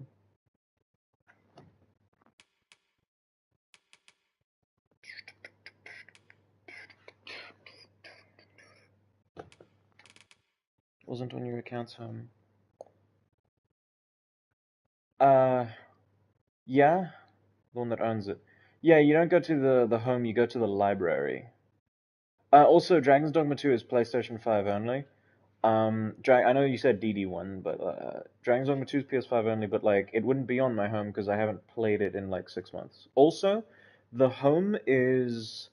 Wasn't on your account's home. Yeah? The one that owns it. Yeah, you don't go to the home, you go to the library. Also, Dragon's Dogma 2 is PlayStation 5 only. I know you said DD1, but Dragon's Dogma 2 is PS5 only, but like it wouldn't be on my home because I haven't played it in like 6 months. Also, the home is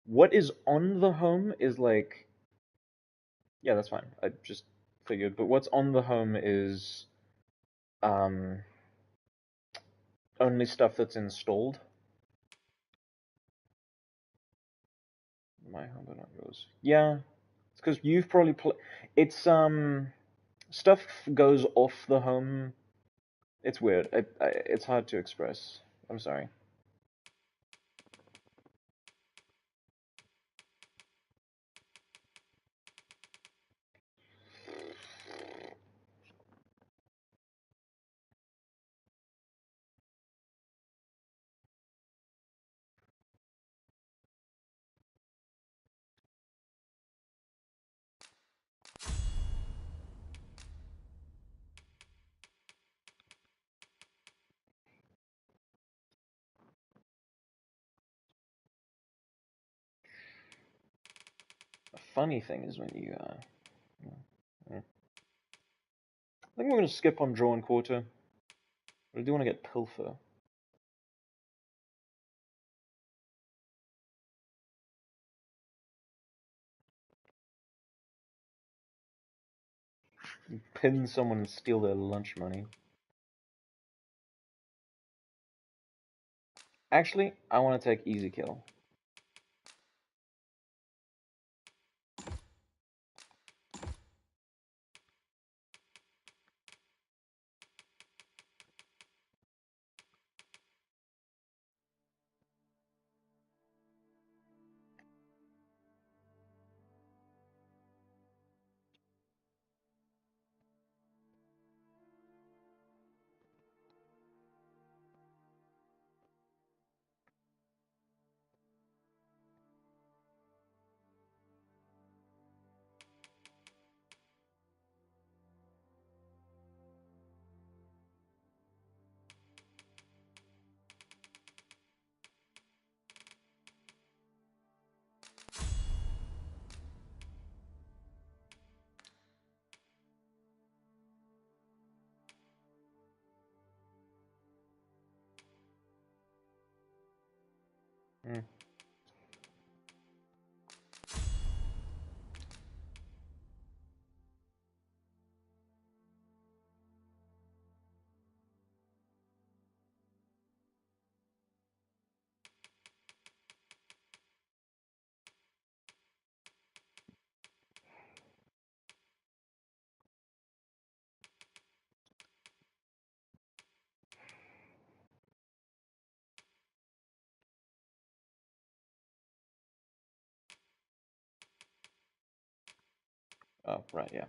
what is on the home is like yeah, that's fine. I just figured, but what's on the home is only stuff that's installed. My home, but not yours. Yeah, it's because you've probably it's stuff goes off the home. It's weird. It's hard to express. I'm sorry. The funny thing is when you I think we're gonna skip on draw and quarter. But I do want to get pilfer. Pin someone and steal their lunch money. Actually, I want to take easy kill. Hmm. Oh, right, yeah.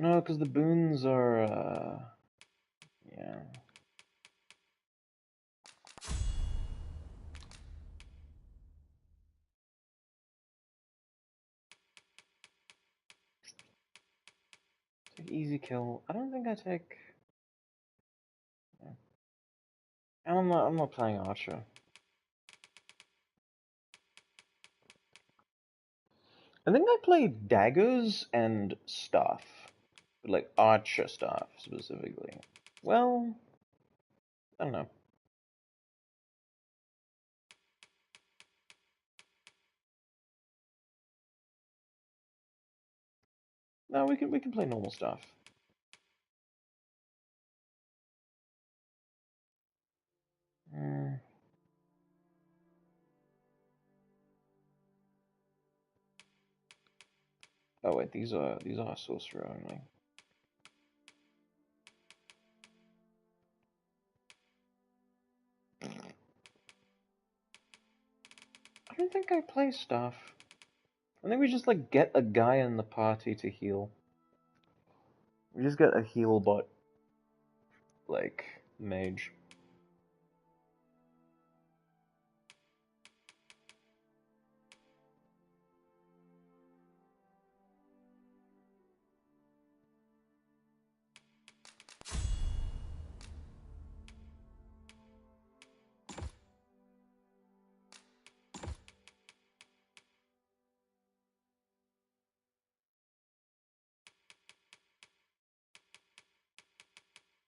No, because the boons are, yeah. Take easy kill. I don't think I take... Yeah. And I'm not playing Archer. I think I play daggers and staff. But like Archer staff, specifically. Well, I don't know. No, we can play normal stuff. Oh wait, these are sorcerer only. I don't think I play stuff. I think we just like get a guy in the party to heal. We just get a heal bot, like mage.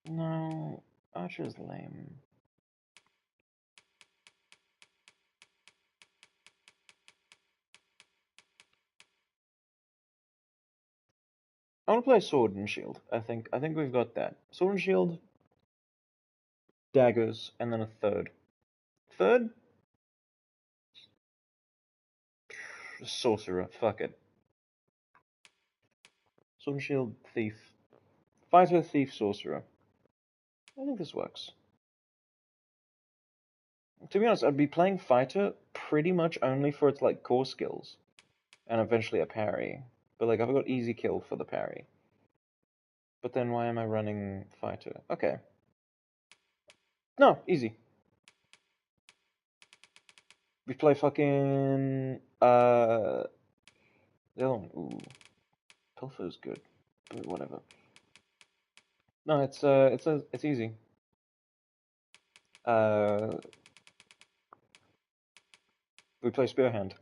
No, Archer's lame. I want to play sword and shield. I think we've got that. Sword and shield, daggers, and then a third. Third? Sorcerer. Fuck it. Sword and shield, thief. Fighter, thief, sorcerer. I think this works. To be honest, I'd be playing fighter pretty much only for its like core skills, and eventually a parry. But like I've got easy kill for the parry. But then why am I running fighter? Okay. No, easy. We play fucking the other one. Ooh, Pilfer's good. Whatever. No, it's easy. We play Spearhand.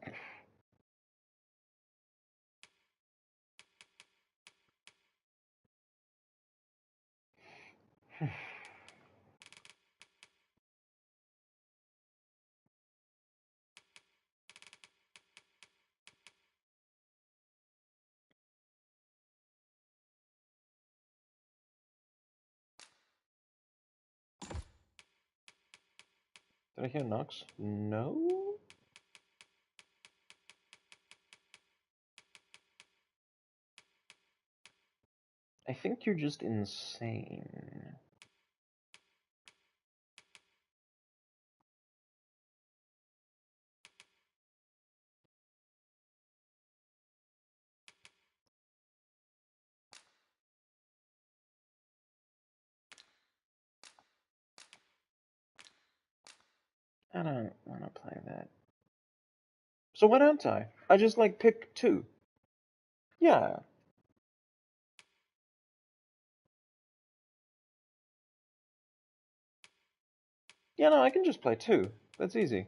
Did I hear Nox? No? I think you're just insane. I don't want to play that. So why don't I? I just, like, pick 2. Yeah. Yeah, no, I can just play 2. That's easy.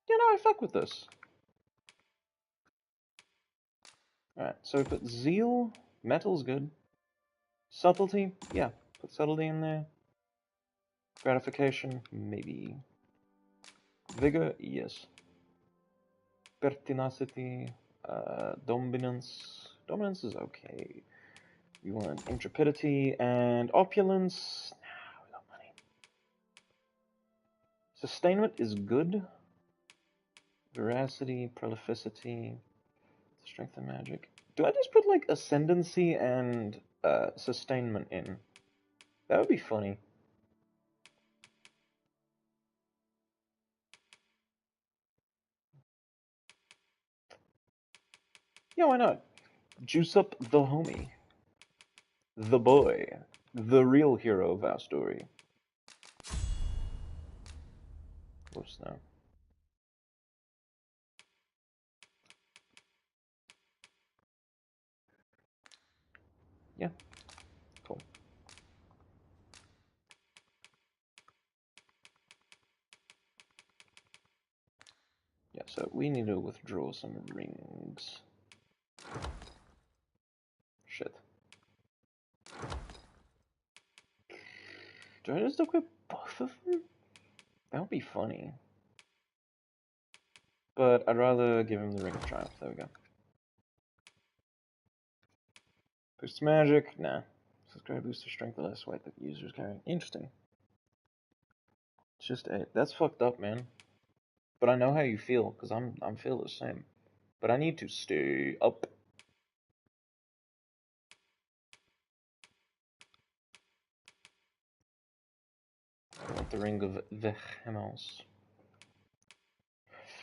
Yeah, no, I fuck with this. Alright, so we put Zeal. Metal's good. Subtlety? Yeah, put Subtlety in there. Gratification? Maybe. Vigor? Yes. Pertinacity? Dominance? Dominance is okay. We want intrepidity and opulence. Nah, we got money. Sustainment is good. Veracity, prolificity, strength and magic. Do I just put like ascendancy and sustainment in? That would be funny. Yeah, why not? Juice up the homie. The boy. The real hero of our story. Whoops, no. Yeah, cool. Yeah, so we need to withdraw some rings. Shit. Do I just equip both of them? That would be funny. But I'd rather give him the Ring of Triumph. There we go. Boost magic? Nah. Subscribe boost to strength the less weight that the user is carrying. Interesting. It's just 8. That's fucked up, man. But I know how you feel, because I'm feel the same. But I need to stay up. I want the Ring of Vehemence.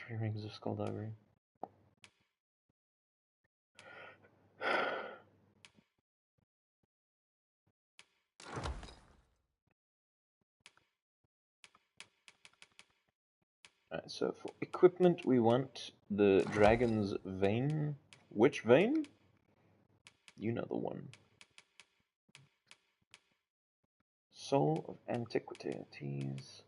3 rings of Skullduggery. Alright, so for equipment we want the Dragon's Vein. Which vein? You know the one. Soul of Antiquities.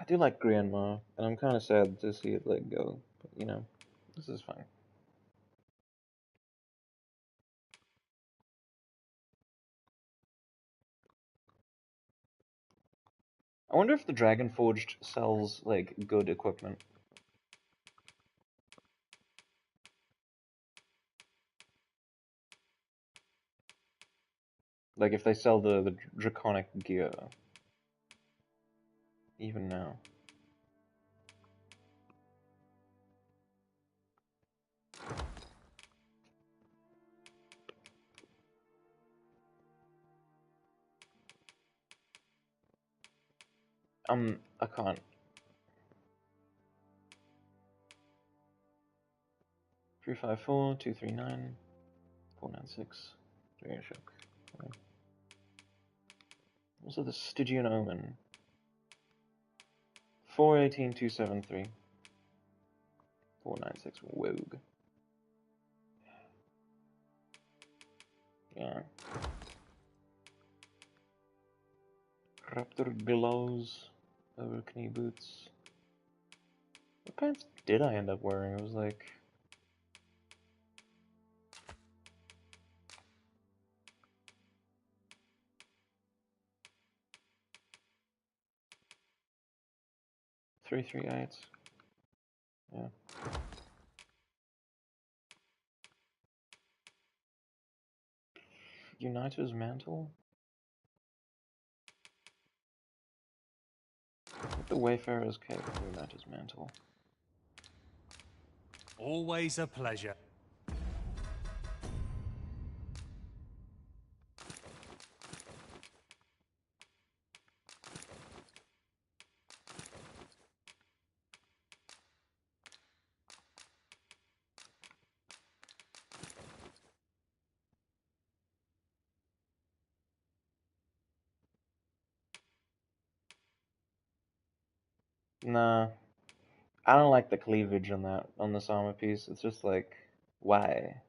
I do like Grandma, and I'm kind of sad to see it let go, but you know, this is fine. I wonder if the Dragon Forged sells, like, good equipment. Like, if they sell the Draconic gear. Even now. I can't. 354, 239, 496. Dragon Shock. Okay. Also the Stygian Omen. 418, 273. 496. Wogue. Yeah. Raptor glows over knee boots. What pants did I end up wearing? It was like... Three 3/8. Yeah. Uniter's Mantle? The Wayfarer's Cape and Uniter's Mantle. Always a pleasure. Nah. I don't like the cleavage on that, on this armor piece. It's just like, why?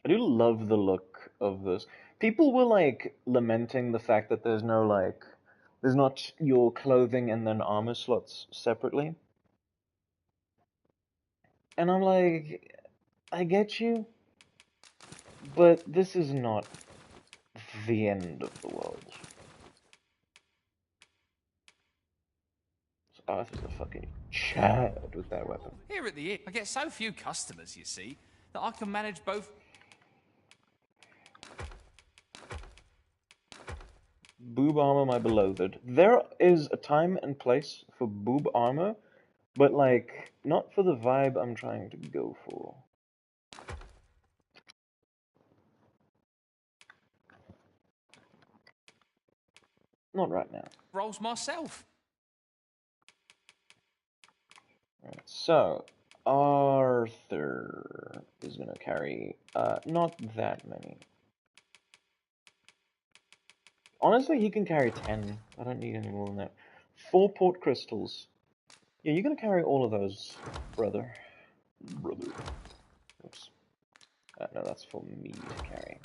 I do love the look of this. People were like lamenting the fact that there's no like, there's not your clothing and then armor slots separately. And I'm like, I get you, but this is not the end of the world. So Arthur's a fucking Chad with that weapon. Here at the inn, I get so few customers, you see, that I can manage both. Boob armor, my beloved. There is a time and place for boob armor, but like, not for the vibe I'm trying to go for. Not right now. Rolls myself. Right, so, Arthur is gonna carry, not that many. Honestly, he can carry 10. I don't need any more than that. 4 port crystals. Yeah, you're gonna carry all of those, brother. Brother. Oops. No, that's for me to carry.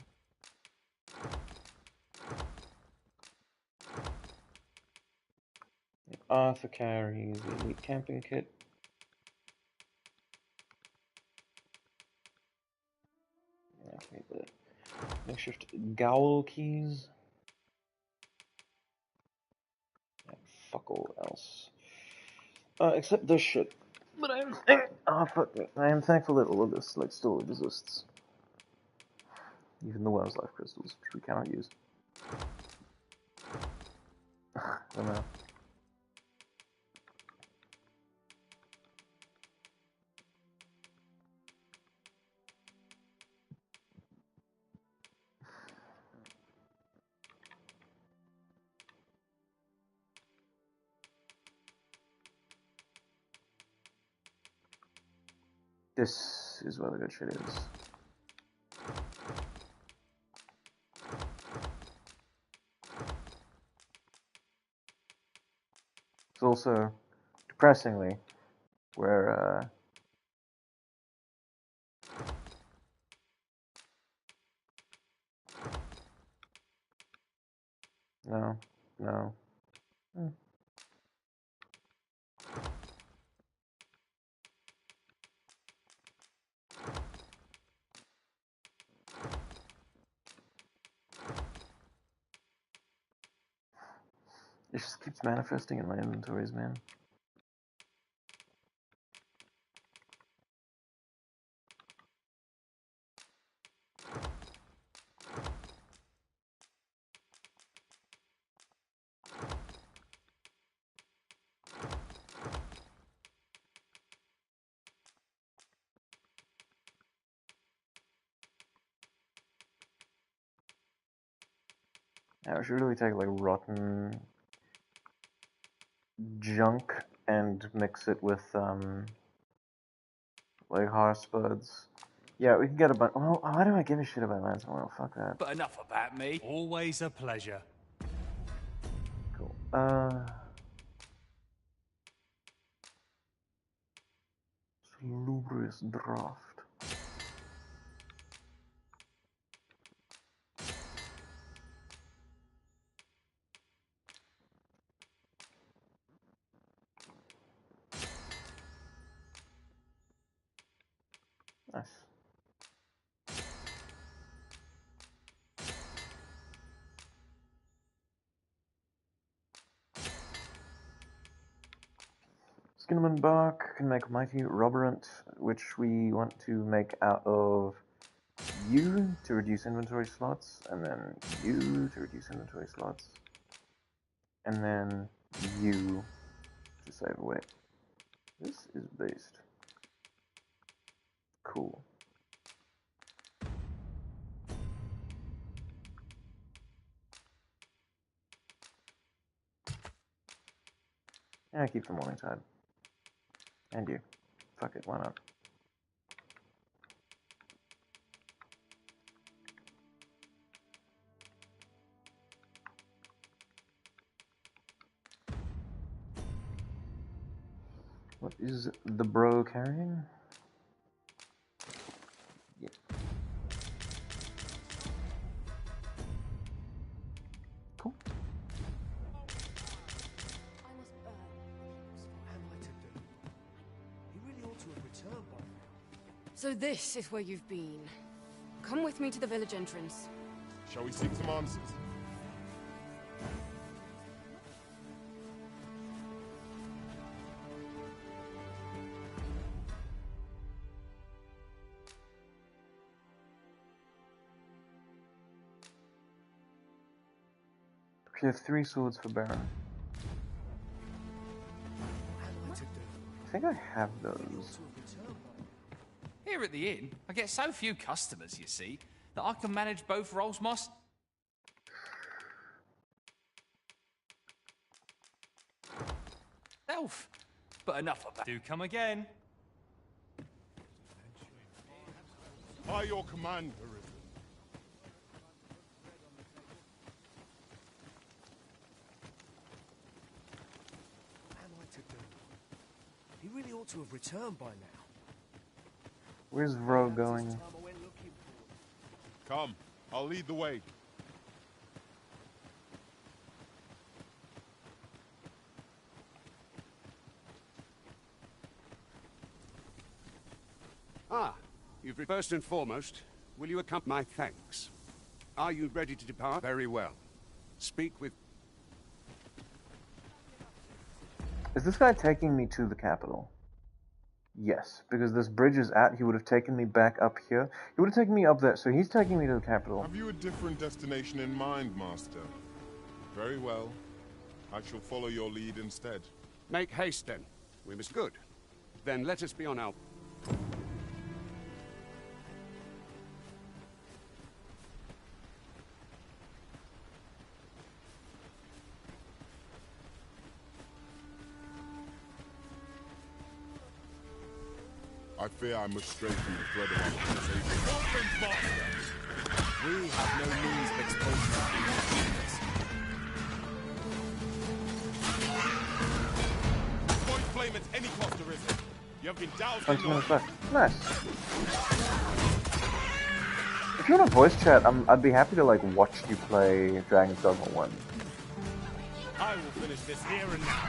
Arthur carries the elite camping kit. Okay, the makeshift Gowl keys. And fuck all else. Except this shit. But fuck me. I am thankful that all of this, like, still exists. Even the Worm's Life crystals, which we cannot use. I don't know. This is where the good shit is. It's also, depressingly, where, no, no. It just keeps manifesting in my inventories, man. Yeah, I should really take like rotten junk and mix it with like horse buds. Yeah, we can get a bunch. Well, why do I give a shit about Lance Oil? Fuck that. But enough about me. Always a pleasure. Cool. Salubrious draft. Nice. Cinnamon bark can make mighty roborant, which we want to make out of U to reduce inventory slots, and then U to reduce inventory slots, and then U to save weight. This is based. Cool. Yeah, I keep the morning tide. And you. Fuck it, why not? What is the bro carrying? Yeah. Cool. So this is where you've been. Come with me to the village entrance. Shall we seek some answers? We have 3 swords for Baron. I think I have those. Here at the inn, I get so few customers, you see, that I can manage both roles myself. But enough of that. Do come again. By your command, Arisen. What am I to do? He really ought to have returned by now. Where's Ro going? Come, I'll lead the way. Ah, you've first and foremost, will you accompany my thanks? Are you ready to depart? Very well. Speak with... Is this guy taking me to the capital? Yes, because this bridge is out. He would have taken me back up here. He would have taken me up there, so he's taking me to the capital. Have you a different destination in mind, Master? Very well. I shall follow your lead instead. Make haste, then. We must... Good. Then let us be on our... I fear I must stray from the thread of our conversation. We have no means of exposing our Avoid flame at any cost, Arisen. You have been doused 20 in minutes left. Nice. If you want to voice chat, I'd be happy to like watch you play Dragon's Dogma 1. I will finish this here and now.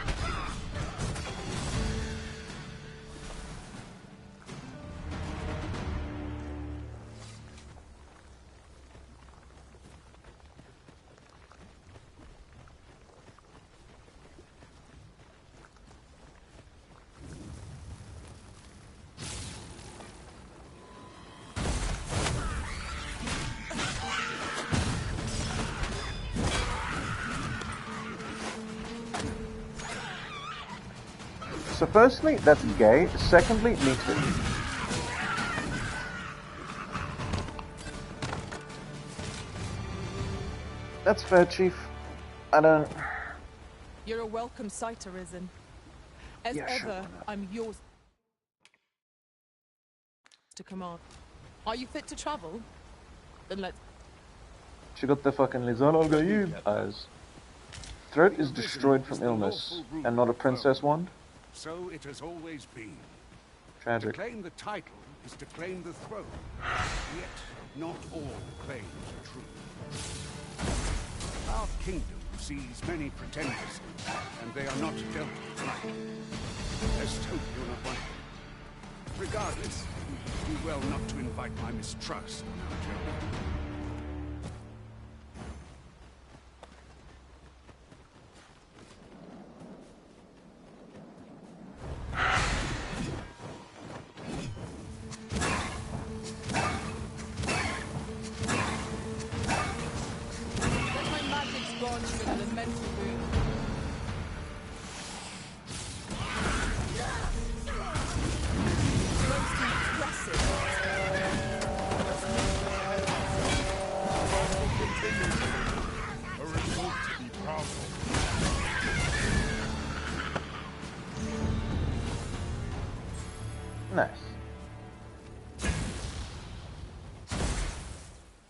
So firstly, that's gay. Secondly, me too. That's fair, Chief. I don't... You're a welcome sight, Arisen. As Yeah, ever, sure. I'm yours to command. Are you fit to travel? Then let's... She got the fucking Lizal al Gaib eyes. Throat is destroyed from illness, and not a princess wand? So it has always been. Tragic. To claim the title is to claim the throne. Yet, not all claims are true. Our kingdom sees many pretenders, and they are not dealt with. Let's hope you're not one. Regardless, do well not to invite my mistrust on our journey. Nice.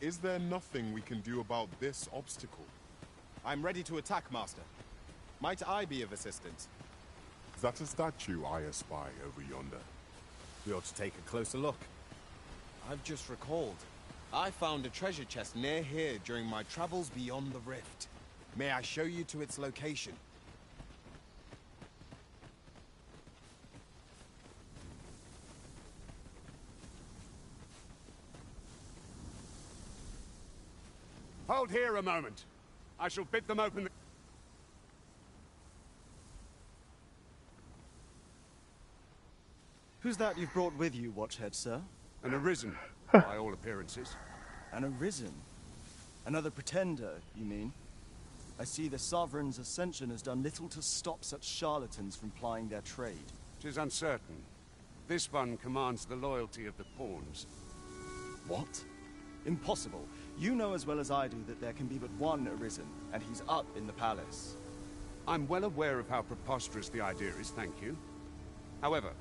Is there nothing we can do about this obstacle? I'm ready to attack, Master. Might I be of assistance? Is that a statue I espy over yonder? We ought to take a closer look. I've just recalled. I found a treasure chest near here during my travels beyond the rift. May I show you to its location? Hold here a moment. I shall bid them open the... Who's that you've brought with you, Watchhead, sir? An arisen, by all appearances. An arisen? Another pretender, you mean? I see the Sovereign's ascension has done little to stop such charlatans from plying their trade. 'Tis uncertain. This one commands the loyalty of the pawns. What? Impossible. You know as well as I do that there can be but one arisen, and he's up in the palace. I'm well aware of how preposterous the idea is, thank you. However,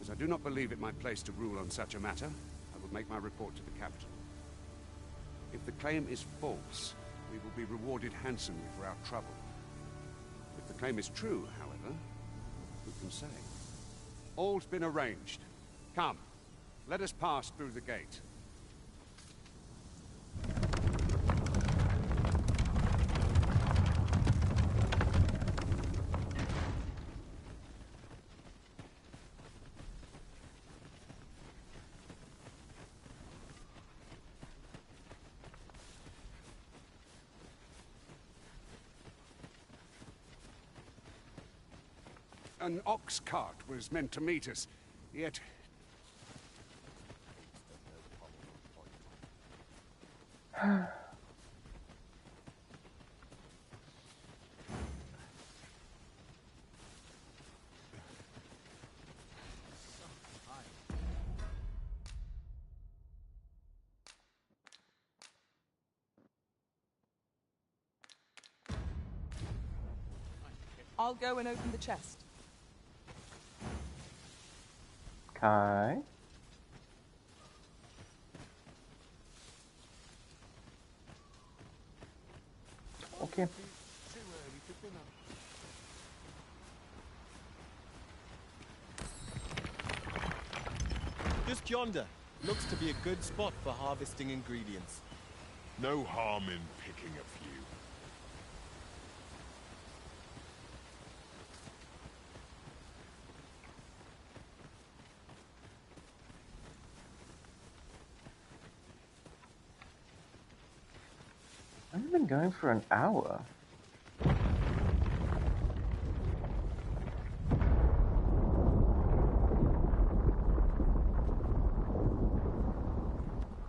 as I do not believe it my place to rule on such a matter, I will make my report to the capital. If the claim is false, we will be rewarded handsomely for our trouble. If the claim is true, however, who can say? All's been arranged. Come, let us pass through the gate. An ox cart was meant to meet us, yet... I'll go and open the chest. Okay. Okay. Just yonder. Looks to be a good spot for harvesting ingredients. No harm in picking a few. I've been going for an hour.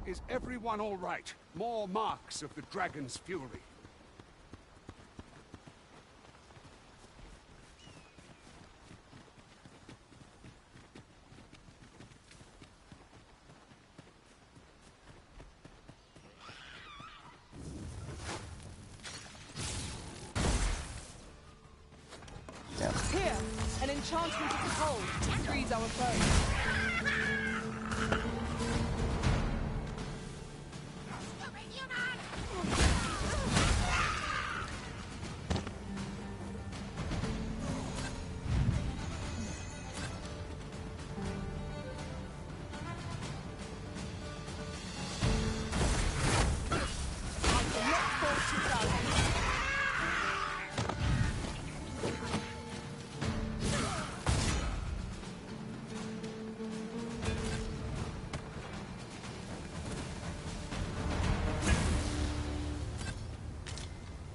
Is everyone all right? More marks of the dragon's fury. Here, an enchantment of the cold frees our foes.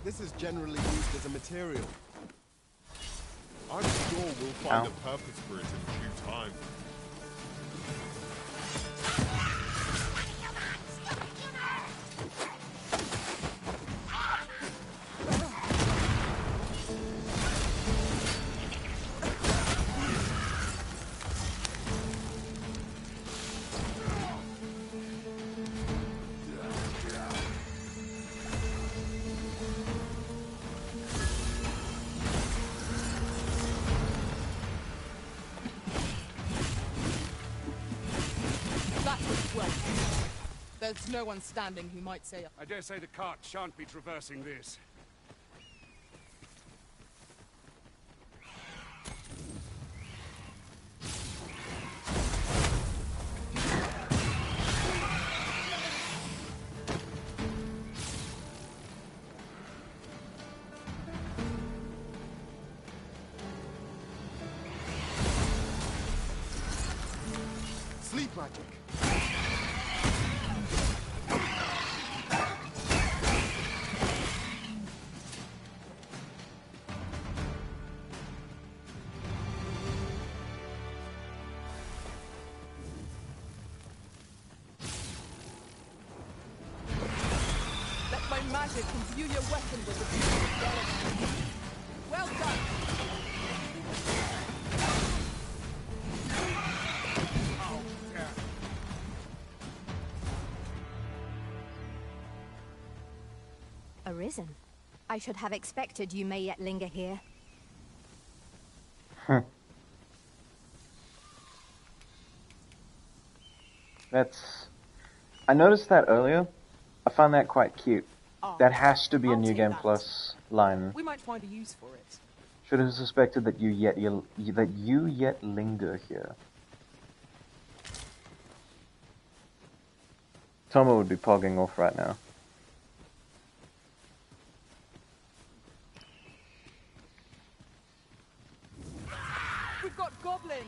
This is generally used as a material. I'm sure we'll find a purpose for it in due time. This way. There's no one standing who might say... I dare say the cart shan't be traversing this. Sleep magic. Let my magic imbue your weapon with the beauty of element. Well done! Arisen. I should have expected you may yet linger here. That's... I noticed that earlier. I found that quite cute. Ah, That has to be a I'll New take Game that. Plus line. We might find a use for it. Should have suspected that you yet linger here. Tomo would be pogging off right now. We've got goblins!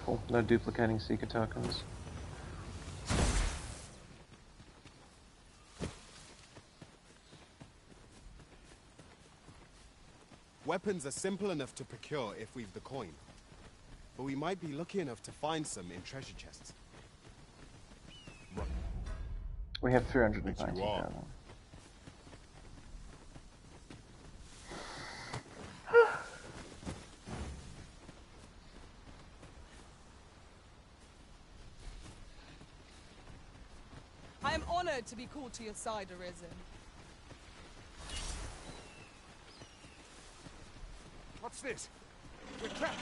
Cool. No duplicating Seeker tokens. Weapons are simple enough to procure if we've the coin. But we might be lucky enough to find some in treasure chests. We have 390,000. I am honored to be called to your side, Arisen. What's this? We're trapped.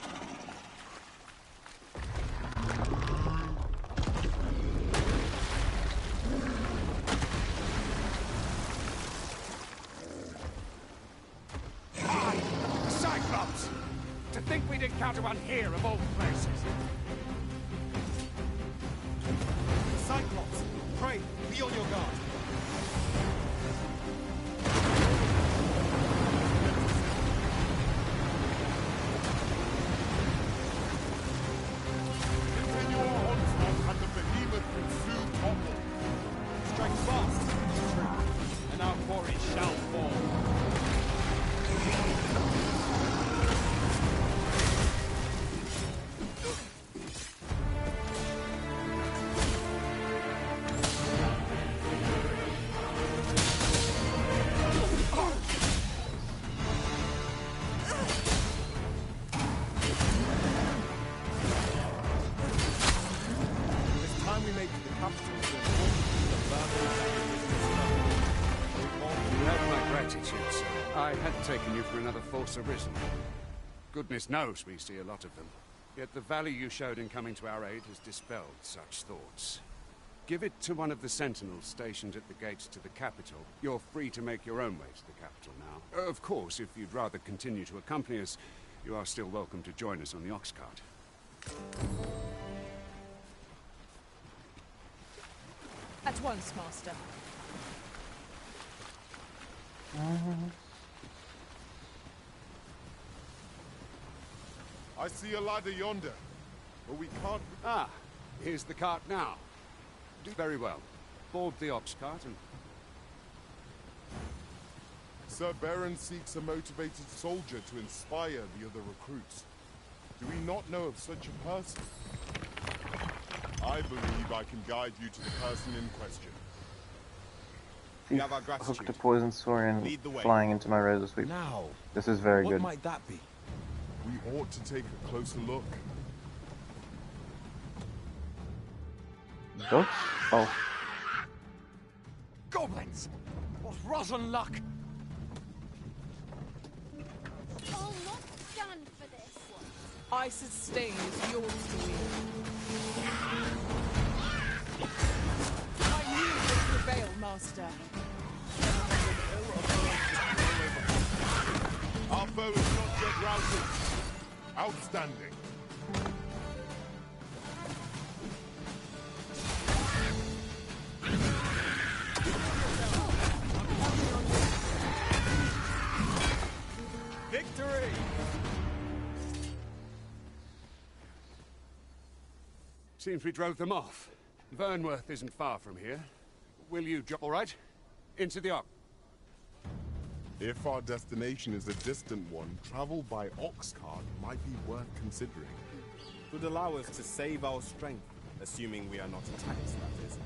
Cyclops! To think we'd encounter one here of all places. Cyclops, pray, be on your guard. Continue our onslaught, and the behemoth will soon topple. Strike fast, true, and our quarry shall fall. It's time we make the capital to inform the battle. You have my gratitude, sir. I had taken you for another false arisen. Goodness knows we see a lot of them. Yet the value you showed in coming to our aid has dispelled such thoughts. Give it to one of the sentinels stationed at the gates to the capital. You're free to make your own way to the capital now. Of course, if you'd rather continue to accompany us, you are still welcome to join us on the ox cart. At once, Master. I see a ladder yonder, but we can't... Ah, here's the cart now. Do very well. Board the ox cart and... Sir Baron seeks a motivated soldier to inspire the other recruits. Do we not know of such a person? I believe I can guide you to the person in question. You have our Hooked gratitude. a poison saurian Lead the way. flying into my razor sweep. Now, This is very what good. might that be? We ought to take a closer look. Ghosts? Oh. Goblins! What rotten luck! I'll not stand for this. I sustain is yours to wield. I knew you'd prevail, Master. Our foe is not yet routed. Outstanding. Victory! Seems we drove them off. Vernworth isn't far from here. Will you jump all right? Into the Ark. If our destination is a distant one, travel by ox cart might be worth considering. Would allow us to save our strength, assuming we are not attacked, that is.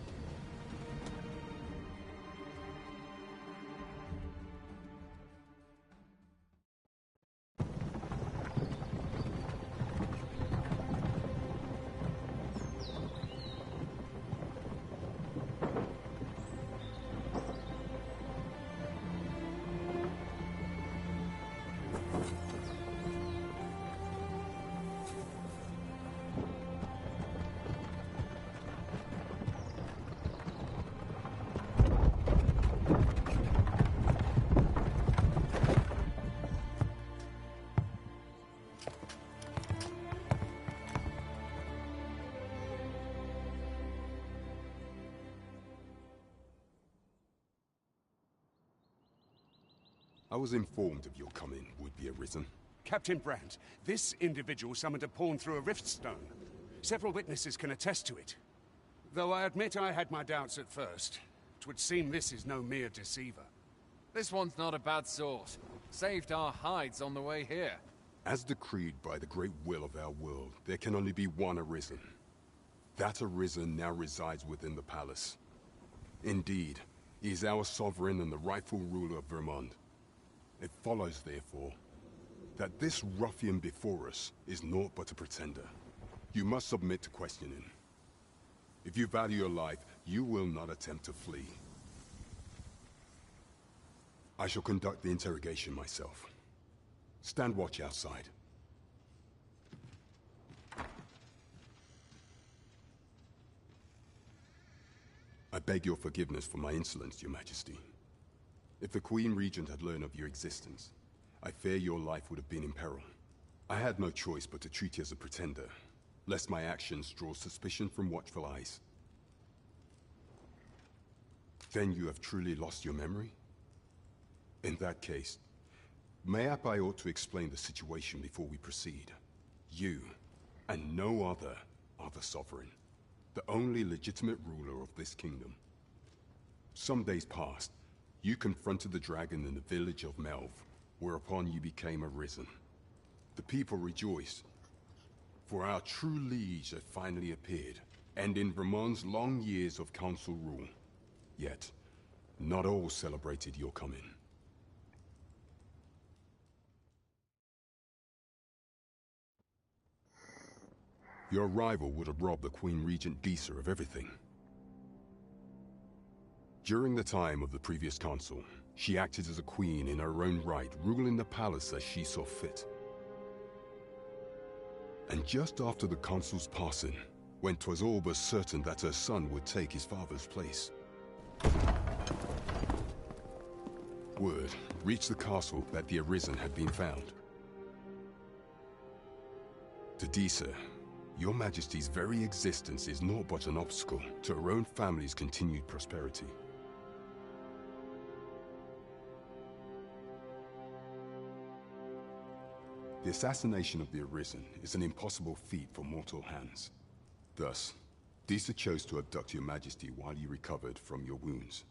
I was informed of your coming would be arisen. Captain Brandt, this individual summoned a pawn through a rift stone. Several witnesses can attest to it. Though I admit I had my doubts at first. It would seem this is no mere deceiver. This one's not a bad sort. Saved our hides on the way here. As decreed by the great will of our world, there can only be one arisen. That arisen now resides within the palace. Indeed, he is our sovereign and the rightful ruler of Vermont. It follows, therefore, that this ruffian before us is naught but a pretender. You must submit to questioning. If you value your life, you will not attempt to flee. I shall conduct the interrogation myself. Stand watch outside. I beg your forgiveness for my insolence, Your Majesty. If the Queen Regent had learned of your existence, I fear your life would have been in peril. I had no choice but to treat you as a pretender, lest my actions draw suspicion from watchful eyes. Then you have truly lost your memory? In that case, mayhap I ought to explain the situation before we proceed. You, and no other, are the sovereign, the only legitimate ruler of this kingdom. Some days past, you confronted the dragon in the village of Melv, whereupon you became arisen. The people rejoiced, for our true liege had finally appeared, ending Vermont's long years of council rule. Yet, not all celebrated your coming. Your arrival would have robbed the Queen Regent Disa of everything. During the time of the previous consul, she acted as a queen in her own right, ruling the palace as she saw fit. And just after the consul's passing, when 'twas all but certain that her son would take his father's place, word reached the castle that the Arisen had been found. To Disa, Your Majesty's very existence is naught but an obstacle to her own family's continued prosperity. The assassination of the Arisen is an impossible feat for mortal hands. Thus, Disa chose to abduct Your Majesty while you recovered from your wounds,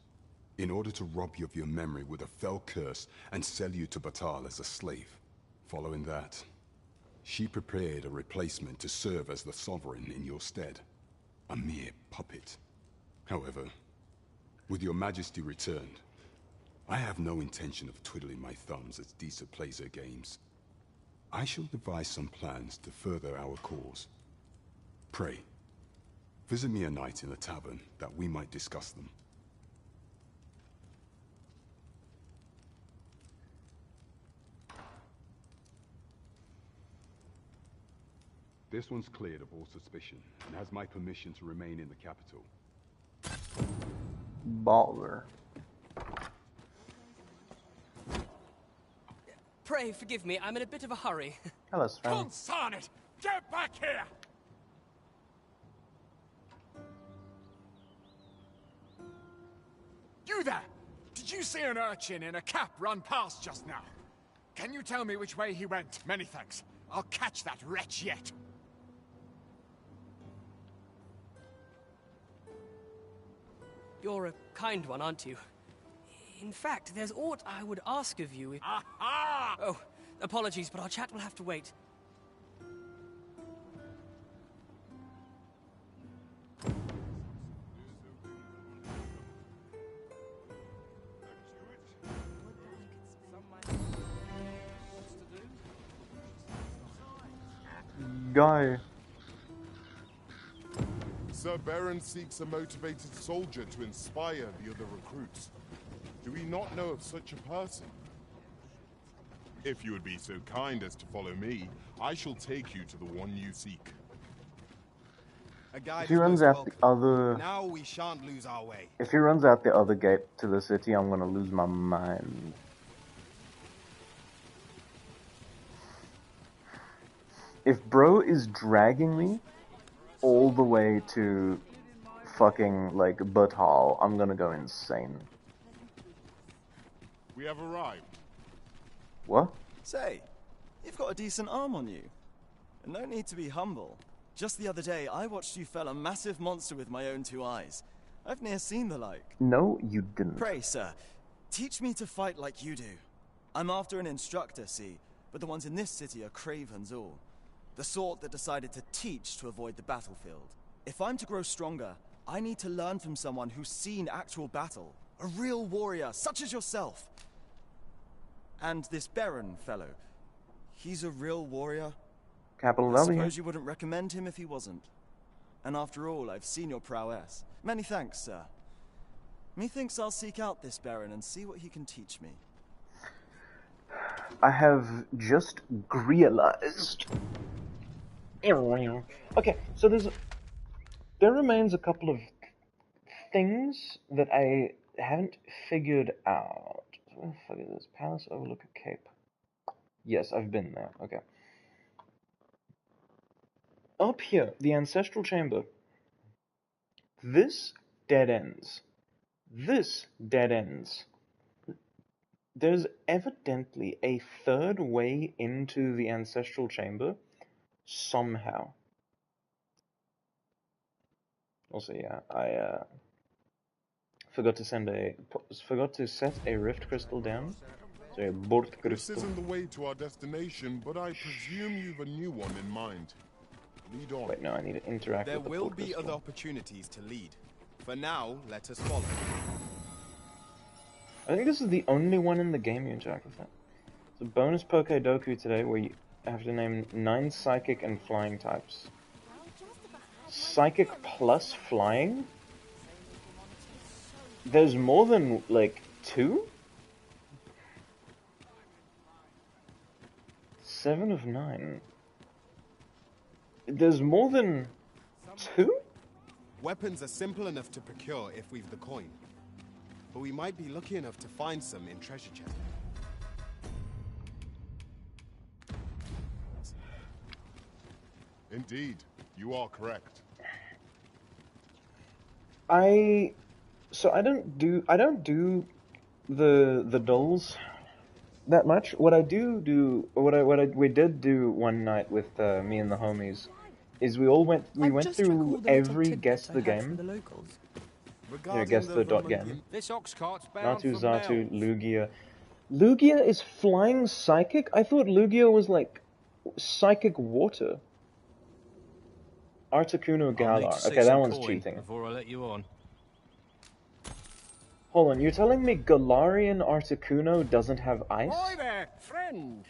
in order to rob you of your memory with a fell curse and sell you to Batal as a slave. Following that, she prepared a replacement to serve as the sovereign in your stead. A mere puppet. However, With your majesty returned, I have no intention of twiddling my thumbs as Disa plays her games. I shall devise some plans to further our cause. Pray, visit me a night in a tavern that we might discuss them. This one's cleared of all suspicion and has my permission to remain in the capital. Baller. Pray forgive me, I'm in a bit of a hurry. Hello, Sven. Consign it! Get back here! You there! Did you see an urchin in a cap run past just now? Can you tell me which way he went? Many thanks. I'll catch that wretch yet. You're a kind one, aren't you? In fact, there's aught I would ask of you if... Aha! Oh, apologies, but our chat will have to wait. Guy. Sir Baron seeks a motivated soldier to inspire the other recruits. Do we not know of such a person? If you would be so kind as to follow me, I shall take you to the one you seek. A guide If he is runs most out welcome. the other... Now we shan't lose our way. If he runs out the other gate to the city, I'm gonna lose my mind. If bro is dragging me all the way to fucking, like, Batal, I'm gonna go insane. We have arrived. What? Say, you've got a decent arm on you. And no need to be humble. Just the other day, I watched you fell a massive monster with my own two eyes. I've ne'er seen the like. No, you didn't. Pray, sir, teach me to fight like you do. I'm after an instructor, see, but the ones in this city are cravens all. The sort that decided to teach to avoid the battlefield. If I'm to grow stronger, I need to learn from someone who's seen actual battle. A real warrior, such as yourself. And this Baron fellow, he's a real warrior? Capital I W. suppose you wouldn't recommend him if he wasn't. And after all, I've seen your prowess. Many thanks, sir. Methinks I'll seek out this Baron and see what he can teach me. I have just realized. Okay, so there remains a couple of things that I haven't figured out. Where the fuck is this? Palace Overlook a Cape. Yes, I've been there. Okay. Up here, the Ancestral Chamber. This dead ends. This dead ends. There's evidently a third way into the Ancestral Chamber somehow. Also, yeah, I forgot to set a rift crystal down. So a bort This crystal. isn't the way to our destination, but I presume you've a new one in mind. Lead on. Wait, no, I need to interact There with the will bort be crystal. other opportunities to lead. For now, let us follow. I think this is the only one in the game you interact with it. It's a bonus Pokedoku today where you have to name 9 Psychic and Flying types. Psychic plus Flying? There's more than, like, 2? 7 of 9. There's more than 2? Weapons are simple enough to procure if we've the coin. But we might be lucky enough to find some in treasure chest. Indeed, you are correct. I don't do the dolls that much. What I do, we did do one night with me and the homies, is we went through every guess the game. Yeah, guess the dot game. This ox cart's bound Natu, for Zatu, Mel. Lugia. Lugia is flying psychic? I thought Lugia was like psychic water. Articuno Galar. Okay, that one's cheating. Before I let you on. Hold on, you're telling me Galarian Articuno doesn't have ice? Hi there, friend.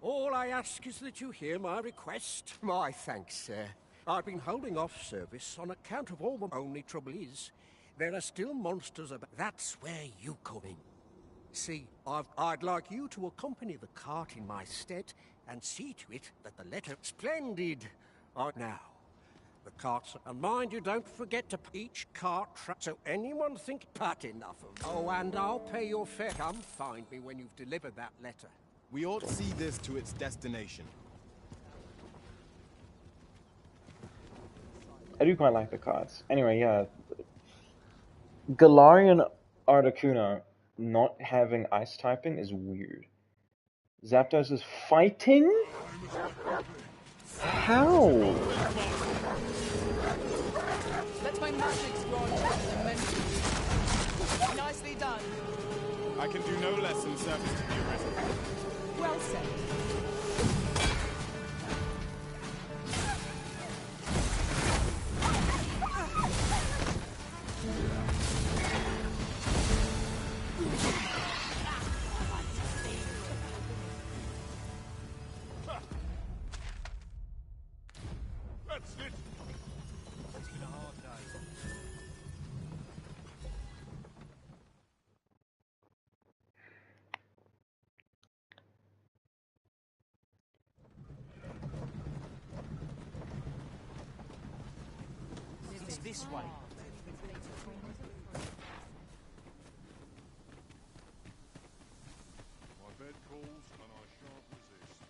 All I ask is that you hear my request. My thanks, sir. I've been holding off service on account of all the... Only trouble is, there are still monsters about. That's where you come in. See, I'd like you to accompany the cart in my stead and see to it that the letter... Splendid! Now, the carts... And mind you, don't forget to each cart so anyone think pat enough of... Oh, and I'll pay your fare. Come find me when you've delivered that letter. We ought to see this to its destination. I do quite like the cards. Anyway, yeah. Galarian Articuno not having ice typing is weird. Zapdos is fighting? How? Let my magic grant you dimension. Nicely done. I can do no less than service to the arisen. Well said. That's it. It's been a hard day. It's this way. My bed calls and I shan't resist.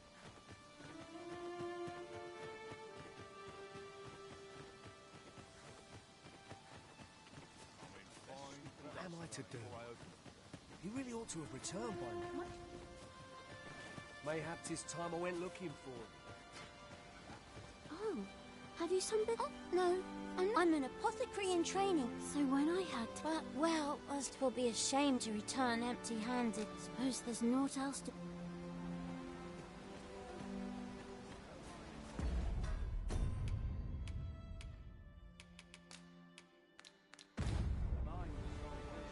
What am I to do? He really ought to have returned by now. Mayhaps it's time I went looking for him. Oh, have you some bit? Oh, no. I'm an apothecary in training, so when I had to... Well, as 'twill be a shame to return empty-handed. Suppose there's naught else to...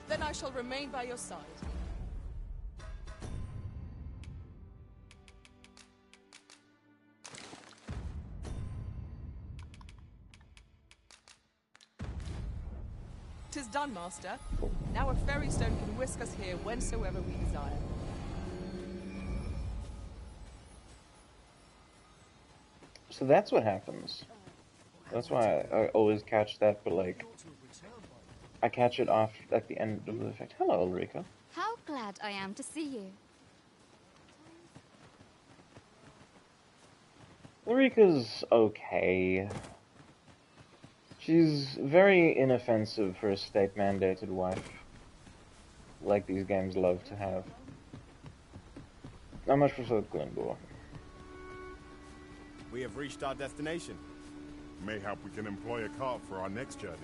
Then I shall remain by your side. Tis done, Master. Now a fairy stone can whisk us here whensoever we desire. So that's what happens. That's why I always catch that, but like... I catch it off at the end of the effect. Hello, Ulrika. How glad I am to see you. Ulrika's okay. She's very inoffensive for a state-mandated wife. Like these games love to have. Not much for Glenbore. We have reached our destination. Mayhap we can employ a cart for our next journey.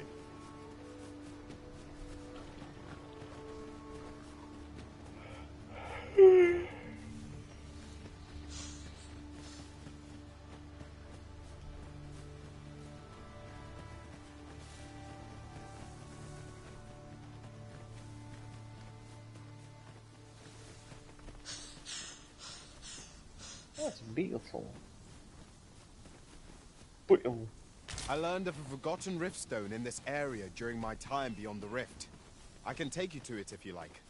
That's beautiful. I learned of a forgotten riftstone in this area during my time beyond the rift. I can take you to it if you like.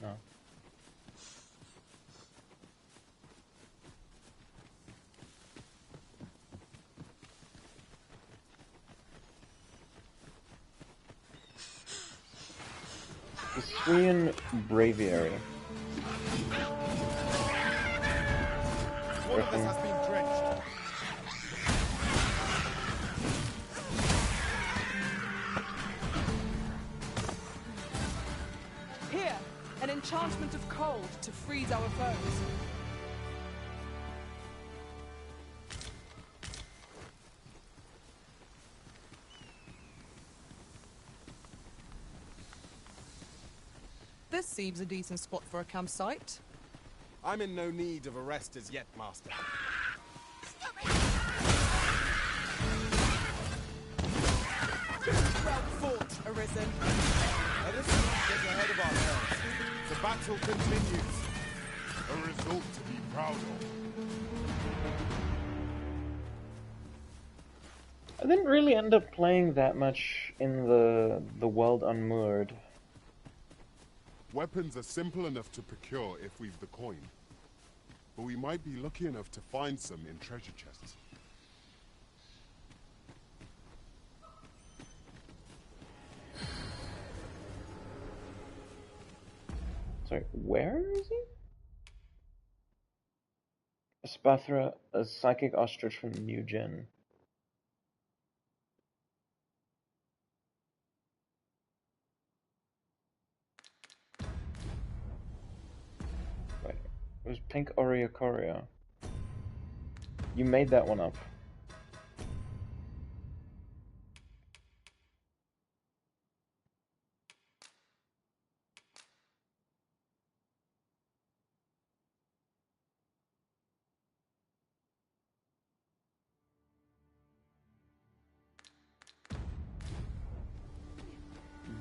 No. The Swian Braviary. One of us has been drenched. Here, an enchantment of cold to freeze our foes. This seems a decent spot for a campsite. I'm in no need of a rest as yet, Master. Well fought. Arisen. Let us not get ahead of ourselves. The battle continues. A result to be proud of. I didn't really end up playing that much in the world unmoored. Weapons are simple enough to procure if we've the coin. But we might be lucky enough to find some in treasure chests. Sorry, where is he? A Spathra, a psychic ostrich from the new gen. Wait, it was Pink Oriocorio. You made that one up.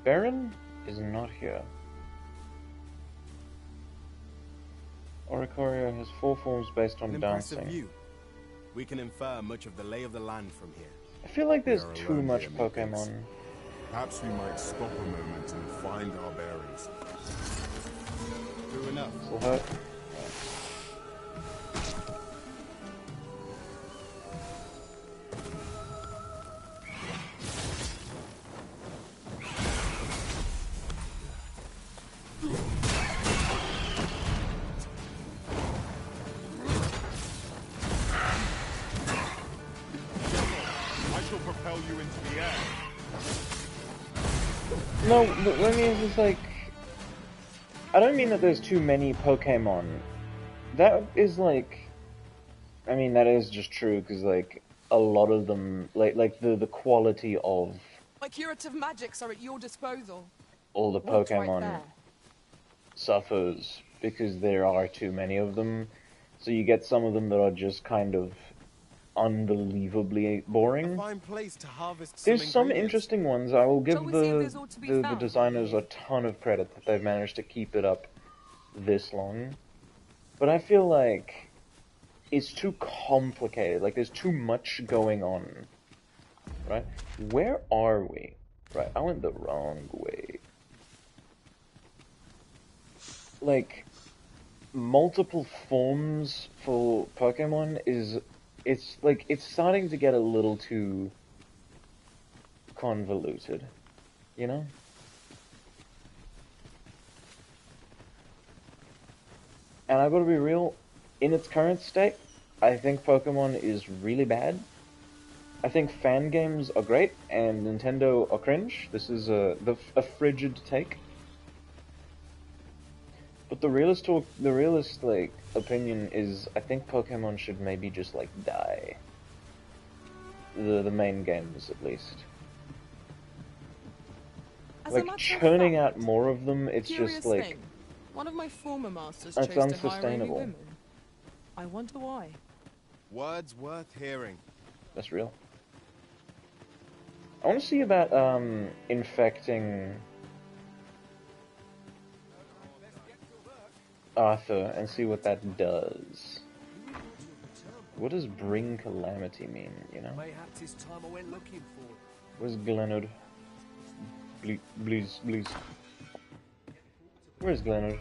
Baron is not here. Oricorio has 4 forms based on An impressive dancing. view. We can infer much of the lay of the land from here. I feel like there's We are too alone much here, methinks. Pokemon. Perhaps we might stop a moment and find our bearings. True enough. Will hurt. I shall propel you into the air. No, but what I mean is just like... I don't mean that there's too many Pokemon. That is like... I mean, that is just true, because like, a lot of them, like the quality of My curative magics are at your disposal. all the What's right Pokemon there? suffers, because there are too many of them. So you get some of them that are just kind of unbelievably A boring. fine place to harvest There's some ingredients. interesting ones. I will give Shall we see if there's ought to be the found designers here? a ton of credit that they've managed to keep it up this long. But I feel like it's too complicated. Like, there's too much going on. Right? Where are we? Right, I went the wrong way. Like, multiple forms for Pokemon is... It's like, it's starting to get a little too convoluted, you know? And I gotta be real, in its current state, I think Pokemon is really bad. I think fan games are great, and Nintendo are cringe. This is a frigid take. But the realist like opinion is, I think Pokemon should maybe just like die. The main games, at least. As a Like matter of churning fact, out more of them, it's curious just like thing. One of my former masters That's chose to hire only unsustainable. women. I wonder why. Words worth hearing. that's real. I want to see about infecting Arthur and see what that does. What does bring calamity mean, you know? Mayhaps it's time I went looking for it. Where's Glenard? Please. Where's Glenard?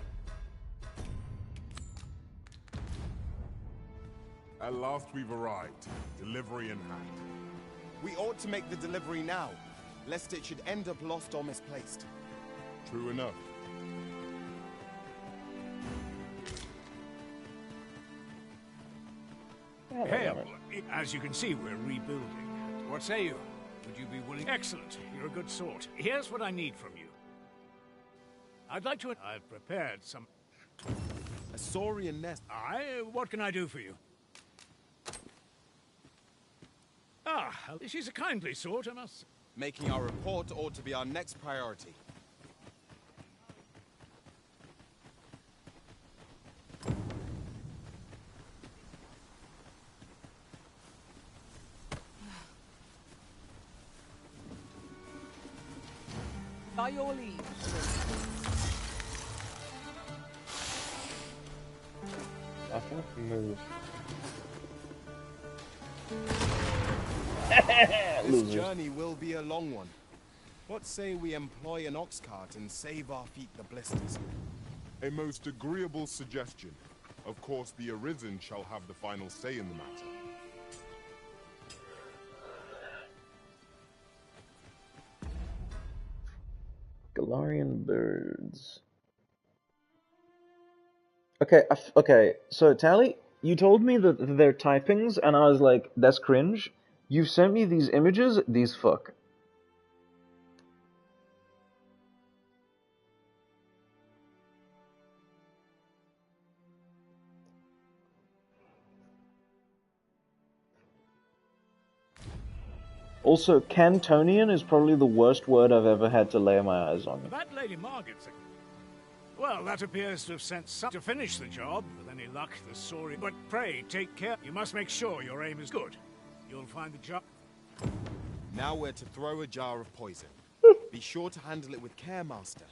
At last we've arrived. Delivery in hand. We ought to make the delivery now, lest it should end up lost or misplaced. True enough. Hail. As you can see, we're rebuilding. What say you? Would you be willing? Excellent. You're a good sort. Here's what I need from you. I've prepared some... A saurian nest. What can I do for you? She's a kindly sort, I must say. Making our report ought to be our next priority. By your leave. I can't move. This Losers. journey will be a long one. What say we employ an ox cart and save our feet the blisters? A most agreeable suggestion. Of course, the Arisen shall have the final say in the matter. Galarian birds. Okay, okay, so Tally, you told me that they're typings, and I was like, that's cringe. You sent me these images, these fuck. Also, Cantonian is probably the worst word I've ever had to lay my eyes on. That Lady Margaret's... Well, that appears to have sent some to finish the job. With any luck, the Sauri... But pray, take care. You must make sure your aim is good. You'll find the job... Now we're to throw a jar of poison. Be sure to handle it with care, Master.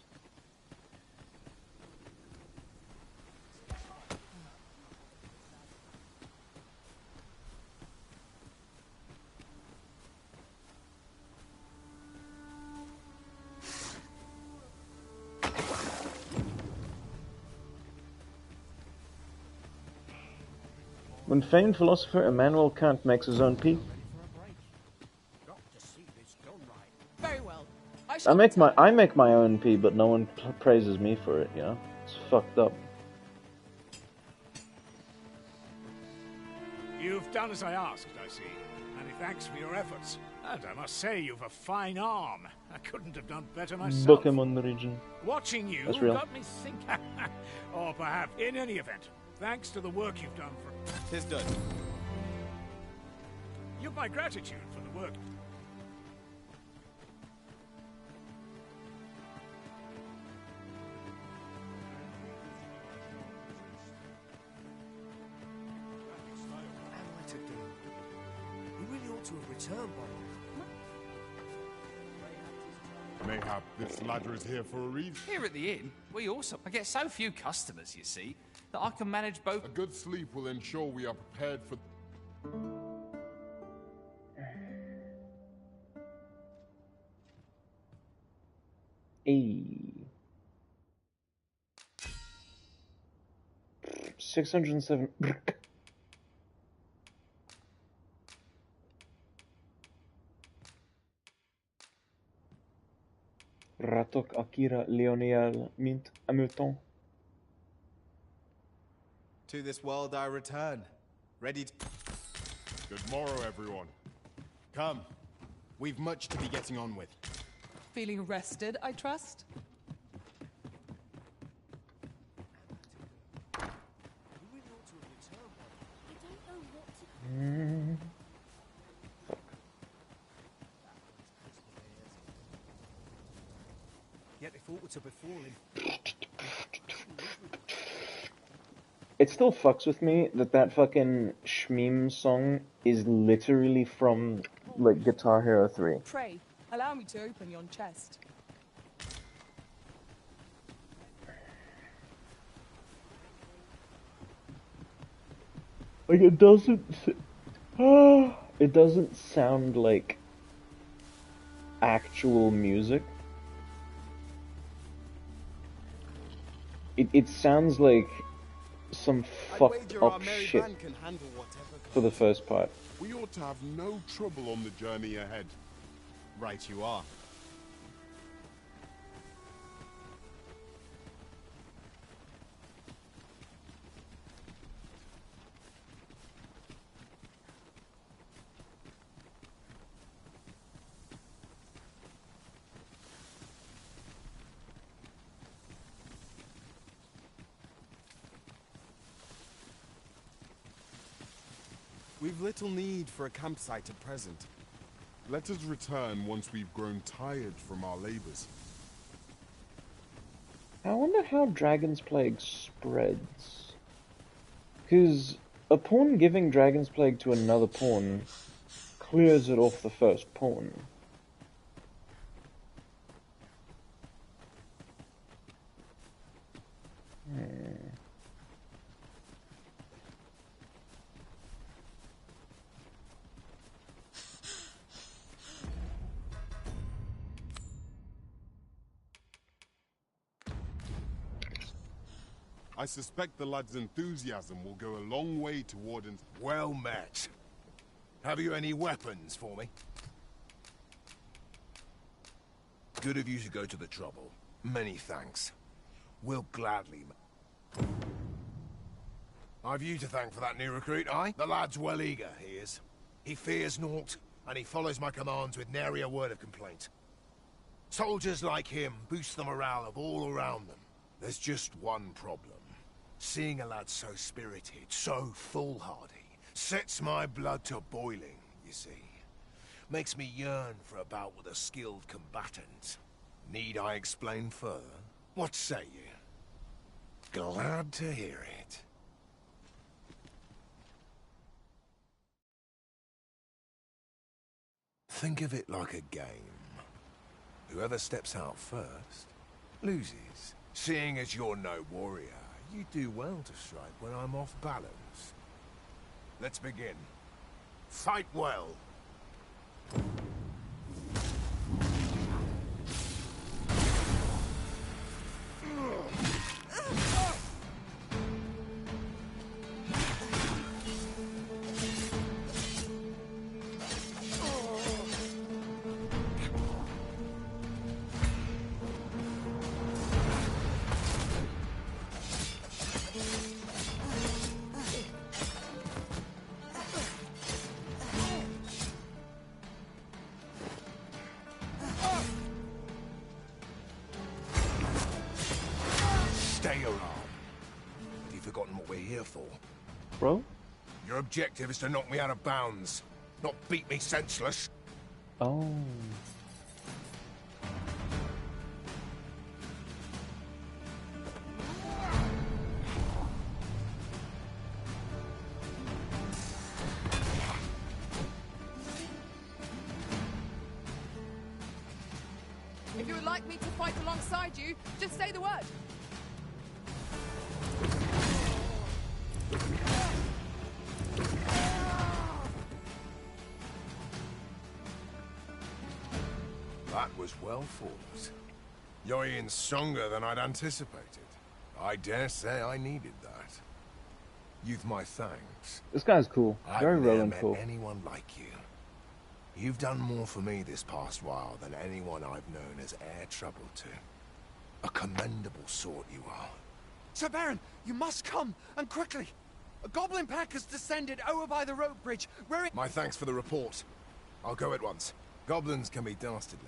When famed philosopher Immanuel Kant makes his own pea, Very well. I make my own pea, but no one praises me for it. You know, it's fucked up. You've done as I asked, I see. Many thanks for your efforts. And I must say, you've a fine arm. I couldn't have done better myself. Book him on the region. Watching you That's real. got me thinking. Or perhaps, in any event, thanks to the work you've done for... Tis done. You've my gratitude for the work. What am I to do? He really ought to have returned by now. Mayhap this ladder is here for a reason. Here at the inn, we also... I get so few customers, you see, that I can manage both... A good sleep will ensure we are prepared for... E. 607. Ratok Akira Leoniel Mint Hamilton. To this world I return, ready to... Good morrow, everyone. Come. We've much to be getting on with. Feeling rested, I trust? Yet if aught were to befall him... It still fucks with me that fucking Shmeem song is literally from, like, Guitar Hero 3. Pray, allow me to open yon chest. Like, it doesn't sound like actual music. It sounds like some fucked up shit for the first part. We ought to have no trouble on the journey ahead. Right you are. We've little need for a campsite at present. Let us return once we've grown tired from our labors. I wonder how Dragon's Plague spreads. Because a pawn giving Dragon's Plague to another pawn clears it off the first pawn. I suspect the lad's enthusiasm will go a long way toward... Well met. Have you any weapons for me? Good of you to go to the trouble. Many thanks. We'll gladly... I've you to thank for that new recruit, aye? The lad's well eager, he is. He fears naught, and he follows my commands with nary a word of complaint. Soldiers like him boost the morale of all around them. There's just one problem. Seeing a lad so spirited, so foolhardy, sets my blood to boiling, you see. Makes me yearn for a bout with a skilled combatant. Need I explain further? What say you? Glad to hear it. Think of it like a game. Whoever steps out first, loses. Seeing as you're no warrior, you do well to strike when I'm off balance. Let's begin. Fight well. Stay around. Have you forgotten what we're here for? Bro? Your objective is to knock me out of bounds, not beat me senseless. Oh. If you would like me to fight alongside you, just say the word. That was well fought. You're even stronger than I'd anticipated. I dare say I needed that. You've my thanks. This guy's cool. Very I've never Roland met cool. anyone like you. You've done more for me this past while than anyone I've known has e'er troubled to. A commendable sort you are. Sir Baron, you must come, and quickly. A goblin pack has descended over by the rope bridge. We're in... My thanks for the report. I'll go at once. Goblins can be dastardly.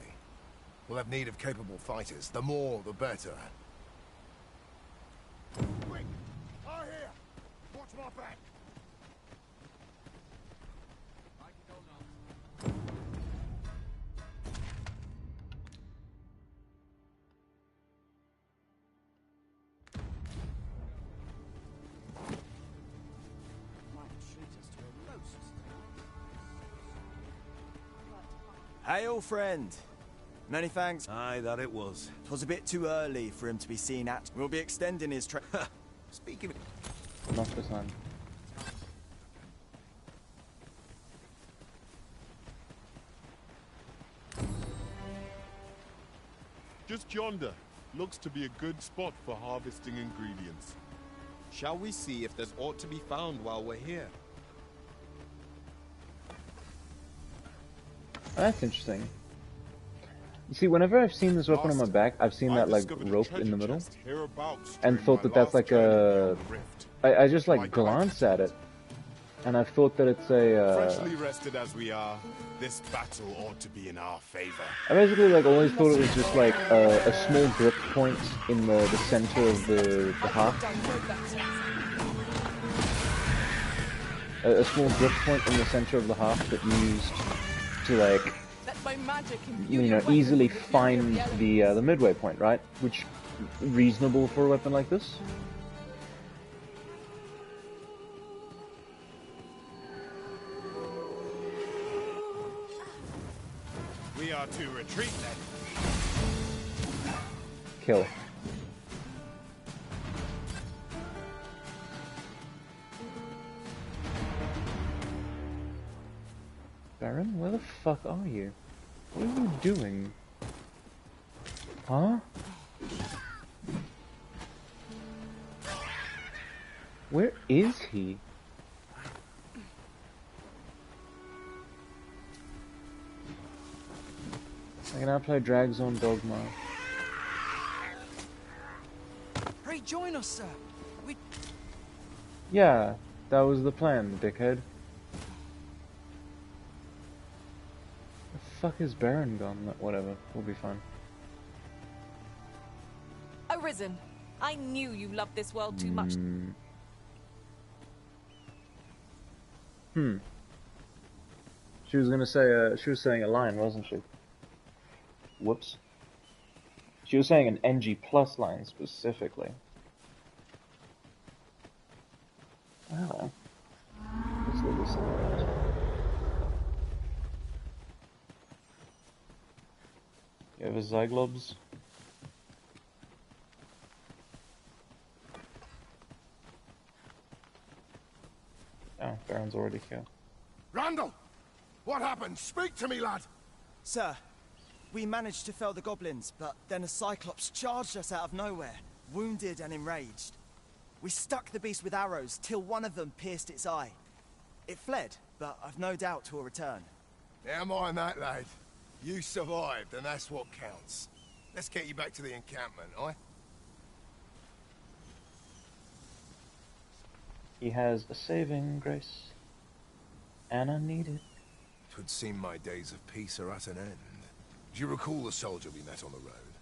We'll have need of capable fighters. The more, the better. Quick! Eye here! Watch my back! Hail, friend. Many thanks. Aye, that it was. 'Twas a bit too early for him to be seen at. We'll be extending his Speaking of... Not this one. Just yonder. Looks to be a good spot for harvesting ingredients. Shall we see if there's aught to be found while we're here? That's interesting. You see, whenever I've seen this weapon on my back, I've seen that, like, rope in the middle, and thought that that's like a... I just, like, glance at it, and I've thought that it's a, Freshly rested as we are, this battle ought to be in our favor. I basically, like, always thought it was just, like, a small grip point in the center of the haft. A small grip point in the center of the haft that used to, like, you know, easily find the midway point, right? Which reasonable for a weapon like this. We are to retreat then. Kill. Baron, where the fuck are you? What are you doing? Huh? Where is he? I can now play Dragzone Dogma. Pray join us, sir. We... Yeah, that was the plan, dickhead. The fuck is Baron gone? Whatever, we'll be fine. Arisen, I knew you loved this world too much. She was gonna say, she was saying a line, wasn't she? Whoops. She was saying an NG plus line specifically. Oh. Let's leave this out. You have a Zyglobs? Oh, Baron's already here. Randall! What happened? Speak to me, lad! Sir, we managed to fell the goblins, but then a Cyclops charged us out of nowhere, wounded and enraged. We stuck the beast with arrows till one of them pierced its eye. It fled, but I've no doubt 'twill return. Never mind that, lad. You survived, and that's what counts. Let's get you back to the encampment, aye? He has a saving grace, and I need it. 'Twould seem my days of peace are at an end. Do you recall the soldier we met on the road?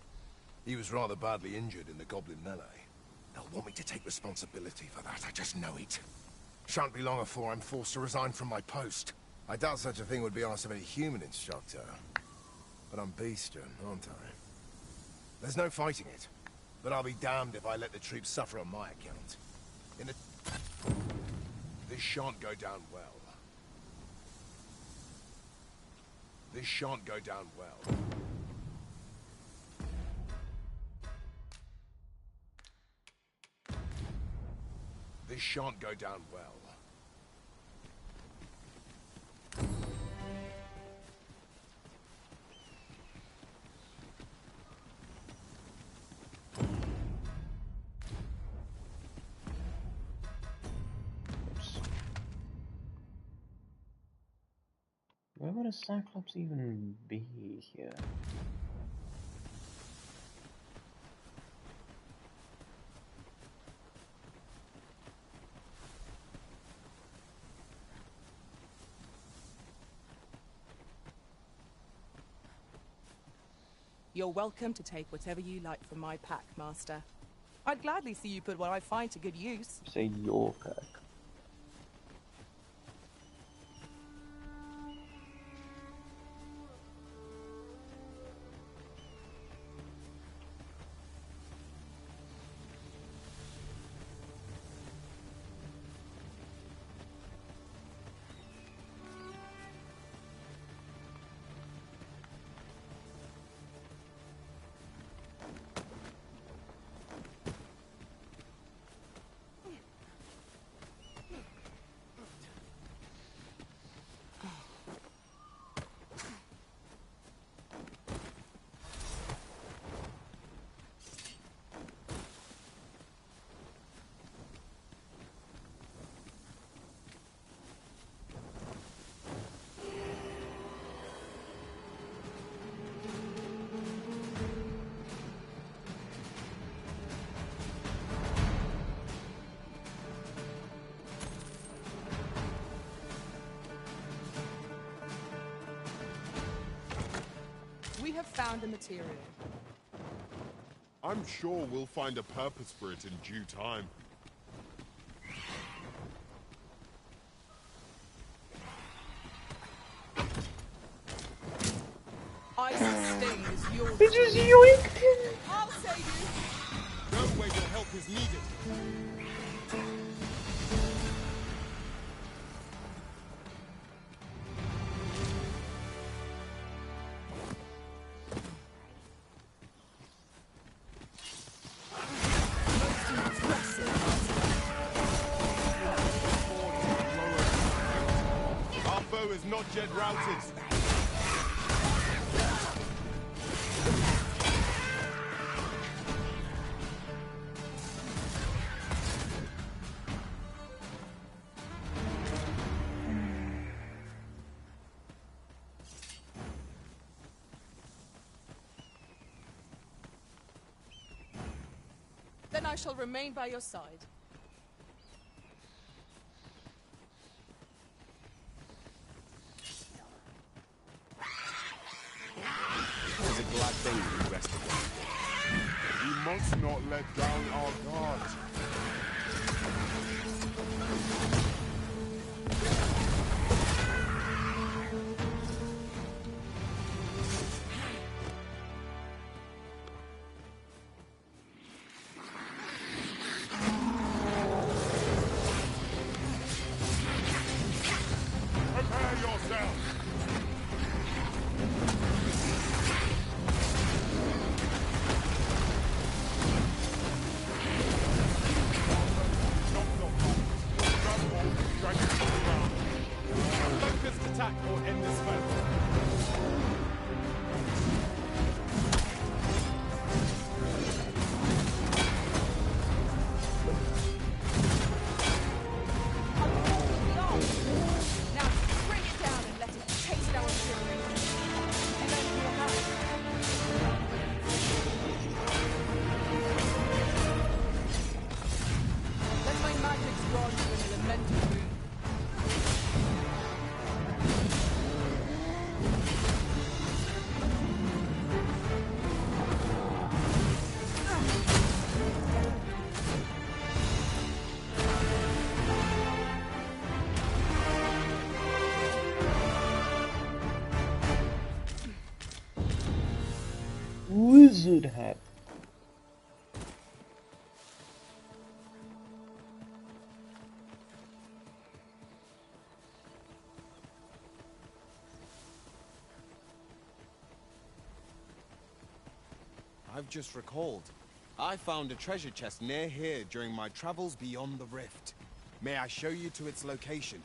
He was rather badly injured in the goblin melee. They'll want me to take responsibility for that, I just know it. Shan't be long before I'm forced to resign from my post. I doubt such a thing would be asked of any human instructor. But I'm bestian, aren't I? There's no fighting it. But I'll be damned if I let the troops suffer on my account. This shan't go down well. This shan't go down well. This shan't go down well. Where would a Cyclops even be here? You're welcome to take whatever you like from my pack, Master. I'd gladly see you put what I find to good use. Say your pack. We have found a material. I'm sure we'll find a purpose for it in due time. I sustain as yours. He just yoinked him! I'll save you! No way your help is needed. Our foe is not yet routed. I shall remain by your side. It is a glad thing you rested. We must not let down our guard. Prepare yourself! Focused attack will end this fight. Now bring it down and let it taste our fury. Lend me a hand. Let my magic grant you an elemental boon. Wizard hat. I've just recalled. I found a treasure chest near here during my travels beyond the rift. May I show you to its location?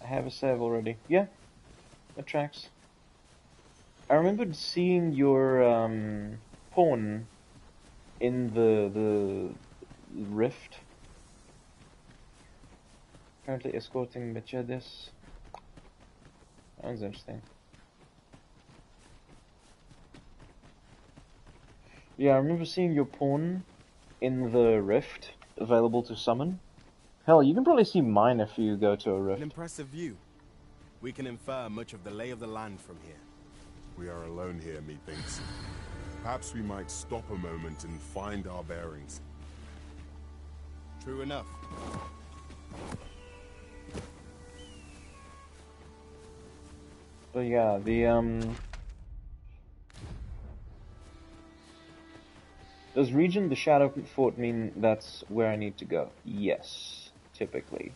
I have a save already. Yeah, that tracks. I remembered seeing your pawn in the rift. Currently escorting Mercedes. That was interesting. Yeah, I remember seeing your pawn in the rift, available to summon. Hell, you can probably see mine if you go to a rift. An impressive view. We can infer much of the lay of the land from here. We are alone here, methinks. Perhaps we might stop a moment and find our bearings. True enough. So yeah, does region the Shadow Fort mean that's where I need to go? Yes, typically.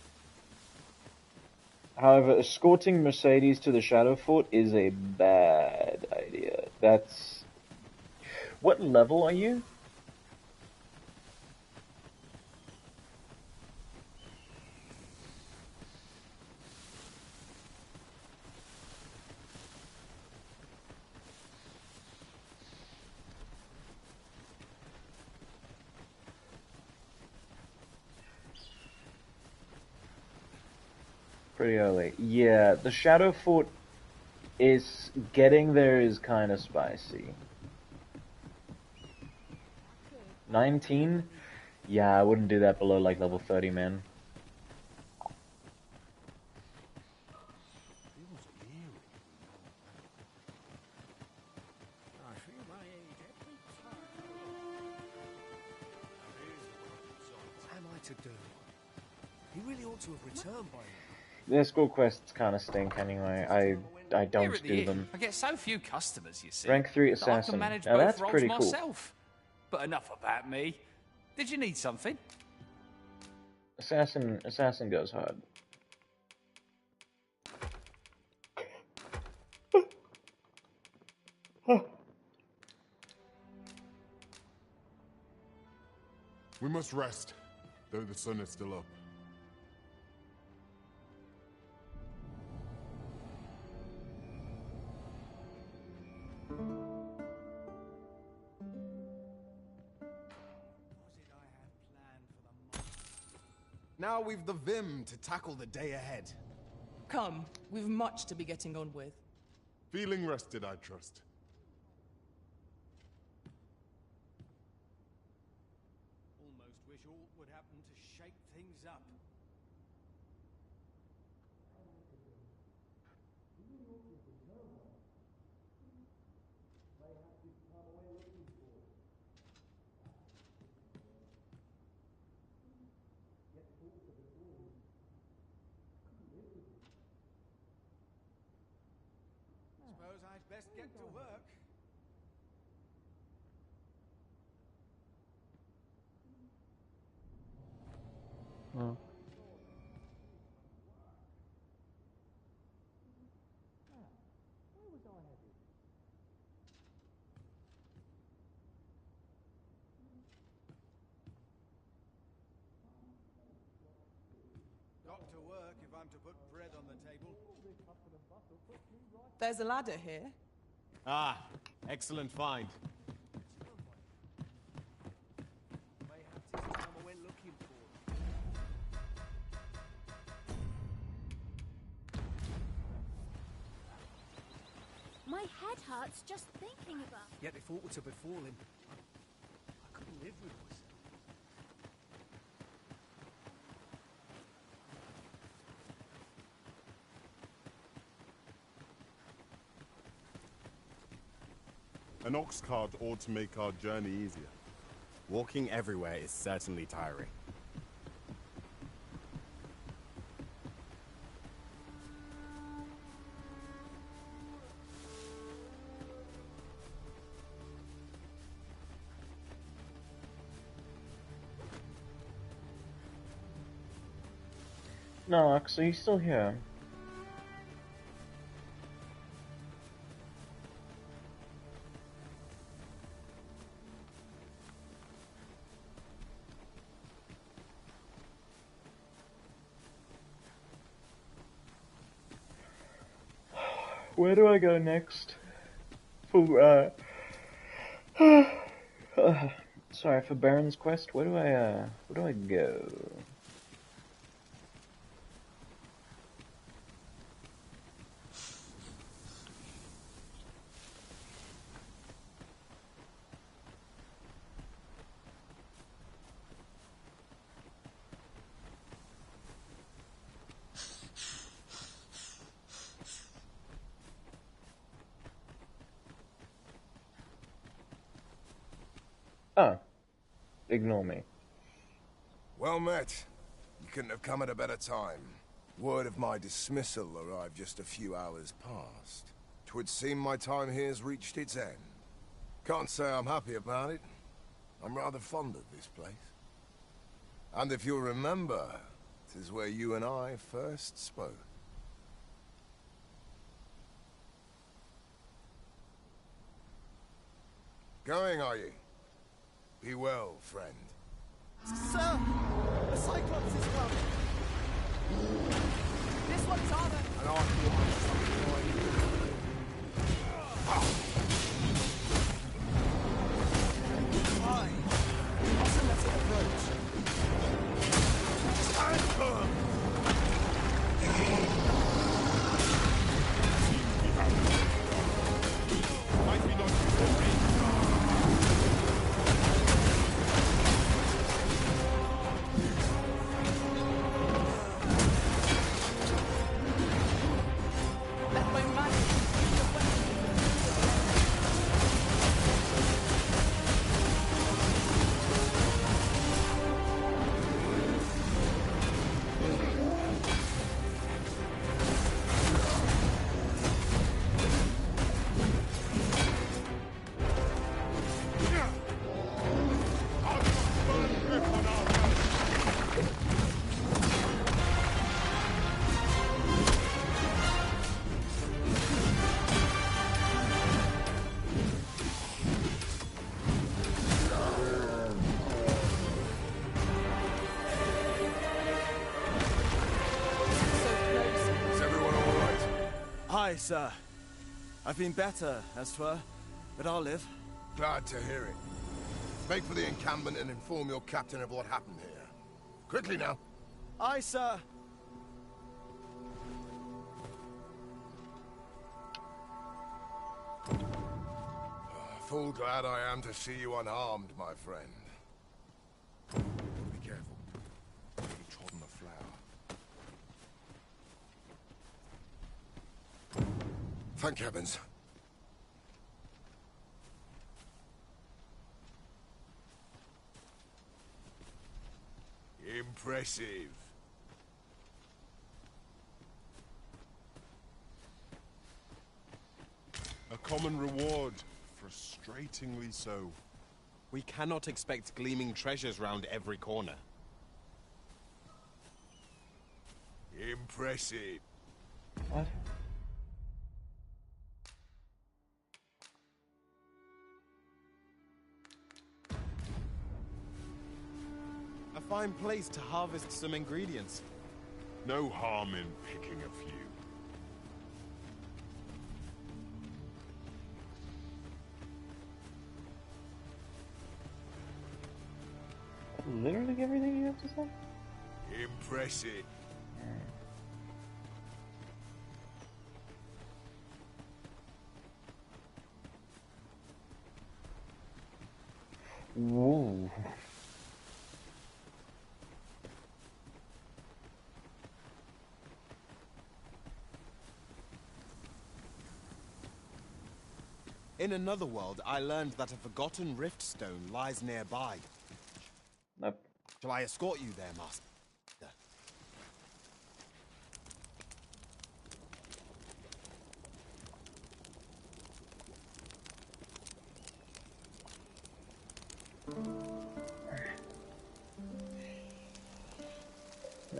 However, escorting Mercedes to the Shadow Fort is a bad idea. That's... What level are you? Pretty early. Yeah, the Shadow Fort is... Getting there is kind of spicy. 19? Yeah, I wouldn't do that below like level 30, man. What am I to do? He really ought to have returned by now. The escort quests kind of stink anyway. I Here don't at the do inn, them. I get so few customers, you see. Rank 3 that I can assassin. manage Now both that's roles pretty cool. myself. But enough about me. Did you need something? Assassin goes hard. We must rest, though the sun is still up. Now we've the vim to tackle the day ahead. Come, we've much to be getting on with. Feeling rested, I trust. things up. Suppose I'd best get to work. Oh. Where was I headed? Got to work if I'm to put bread on the table. There's a ladder here. Ah, excellent find. Mayhaps it's the time I went looking for. My head hurts just thinking about. Yet if aught were to befall him, I couldn't live with myself. An ox cart ought to make our journey easier. Walking everywhere is certainly tiring. Nox, are you still here? Where do I go next? For sorry, for Baron's Quest, where do I go? Oh. Ignore me. Well met. You couldn't have come at a better time. Word of my dismissal arrived just a few hours past. 'Twould seem my time here's reached its end. Can't say I'm happy about it. I'm rather fond of this place. And if you'll remember, 'tis where you and I first spoke. Going, are you? Be well, friend. Sir! The Cyclops is coming! This one's harder. And I Why? Also let it approach. Stand firm! Might be not before Let my magic be the weapon. Is everyone all right? Aye, sir. I've been better, as 'twere, but I'll live. Glad to hear it. Make for the encampment and inform your captain of what happened here. Quickly now. Aye, sir. Full glad I am to see you unharmed, my friend. Be careful. Be trodden Thank heavens. Impressive. A common reward. Frustratingly so. We cannot expect gleaming treasures round every corner. Impressive. What? A fine place to harvest some ingredients. No harm in picking a few. Literally everything you have to say? Impressive. Whoa. In another world, I learned that a forgotten rift stone lies nearby. Nope. Shall I escort you there, Master?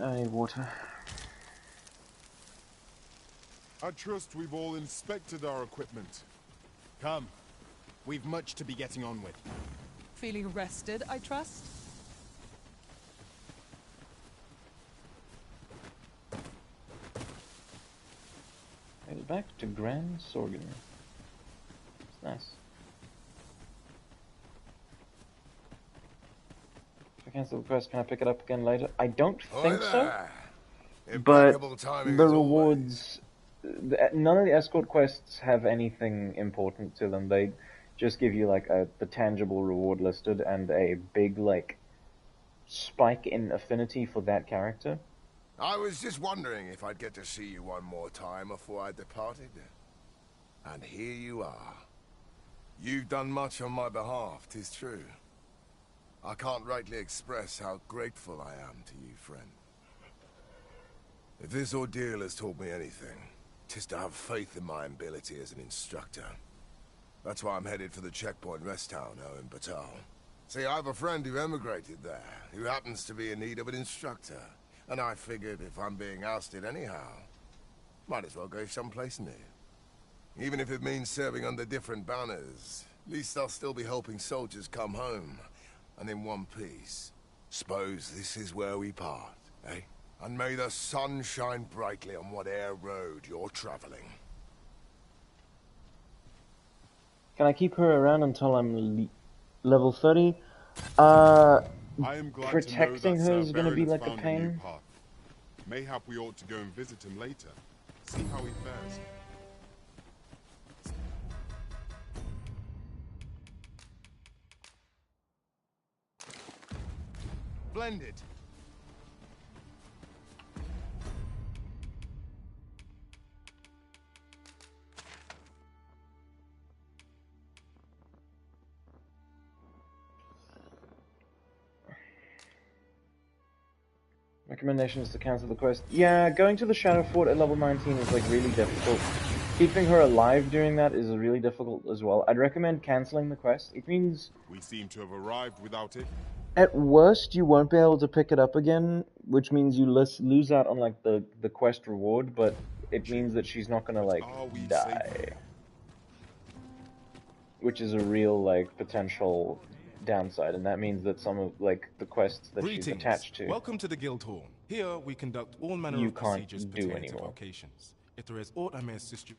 I need water. I trust we've all inspected our equipment. Come. We've much to be getting on with. Feeling rested, I trust? Headed back to Grand Sorgan. It's nice. If I cancel the quest, can I pick it up again later? I don't think so. But the rewards... None of the escort quests have anything important to them. They just give you like the tangible reward listed and a big like spike in affinity for that character. I was just wondering if I'd get to see you one more time before I departed. And here you are. You've done much on my behalf, 'tis true. I can't rightly express how grateful I am to you, friend. If this ordeal has taught me anything, 'tis to have faith in my ability as an instructor. That's why I'm headed for the checkpoint rest town now in Batal. See, I have a friend who emigrated there, who happens to be in need of an instructor. And I figured if I'm being ousted anyhow, might as well go someplace new. Even if it means serving under different banners, at least I'll still be helping soldiers come home, and in one piece. Suppose this is where we part, eh? And may the sun shine brightly on whate'er road you're traveling. Can I keep her around until I'm level 30? I am glad Protecting to know her that is going to be Baron has like a found a new pain. path. Mayhap we ought to go and visit him later. See how he fares. Splendid. Recommendation is to cancel the quest. Yeah, going to the Shadow Fort at level 19 is like really difficult. Keeping her alive during that is really difficult as well. I'd recommend canceling the quest. It means... We seem to have arrived without it. At worst, you won't be able to pick it up again, which means you lose out on like the quest reward, but it means that she's not gonna like die. Which is a real like potential downside, and that means that some of like the quests that she's attached to Welcome to the Guildhall. Here we conduct all manner you of can't procedures do pertaining to anymore. vocations. If there is aught I may assist you.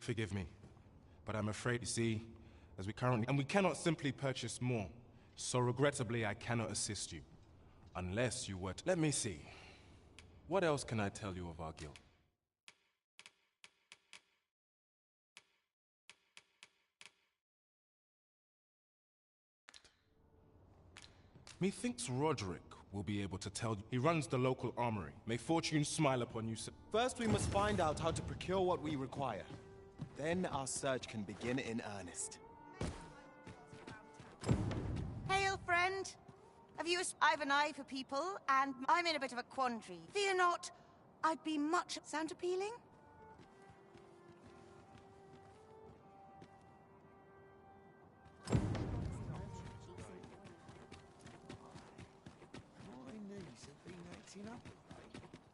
Forgive me, but I'm afraid, you see, as we currently... And we cannot simply purchase more. So regrettably, I cannot assist you. Unless you were to... Let me see. What else can I tell you of our guild? Methinks Roderick will be able to tell you. He runs the local armory. May fortune smile upon you, sir. First, we must find out how to procure what we require. Then our search can begin in earnest. Hail, friend. I've an eye for people, and I'm in a bit of a quandary. Fear not, I'd be much... Sound appealing?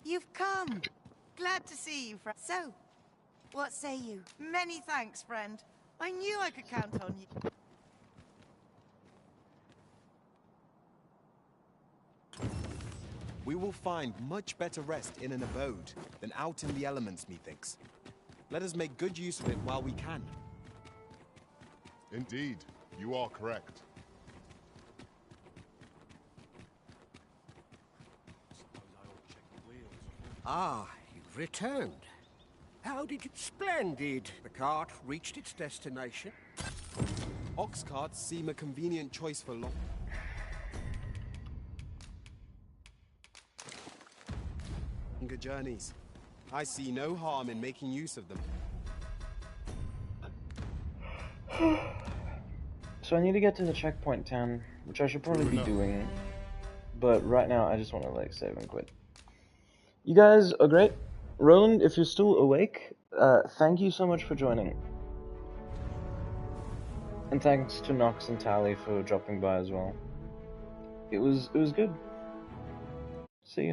You've come. Glad to see you, friend. So, what say you? Many thanks, friend. I knew I could count on you. We will find much better rest in an abode than out in the elements, methinks. Let us make good use of it while we can. Indeed, you are correct. Ah, you've returned. How did it? Splendid. The cart reached its destination. Ox carts seem a convenient choice for long. Longer journeys. I see no harm in making use of them. So I need to get to the checkpoint town, which I should probably be doing. But right now, I just want to like save and quit. You guys are great. Roland, if you're still awake, thank you so much for joining. And thanks to Nox and Tally for dropping by as well. It was good. See you.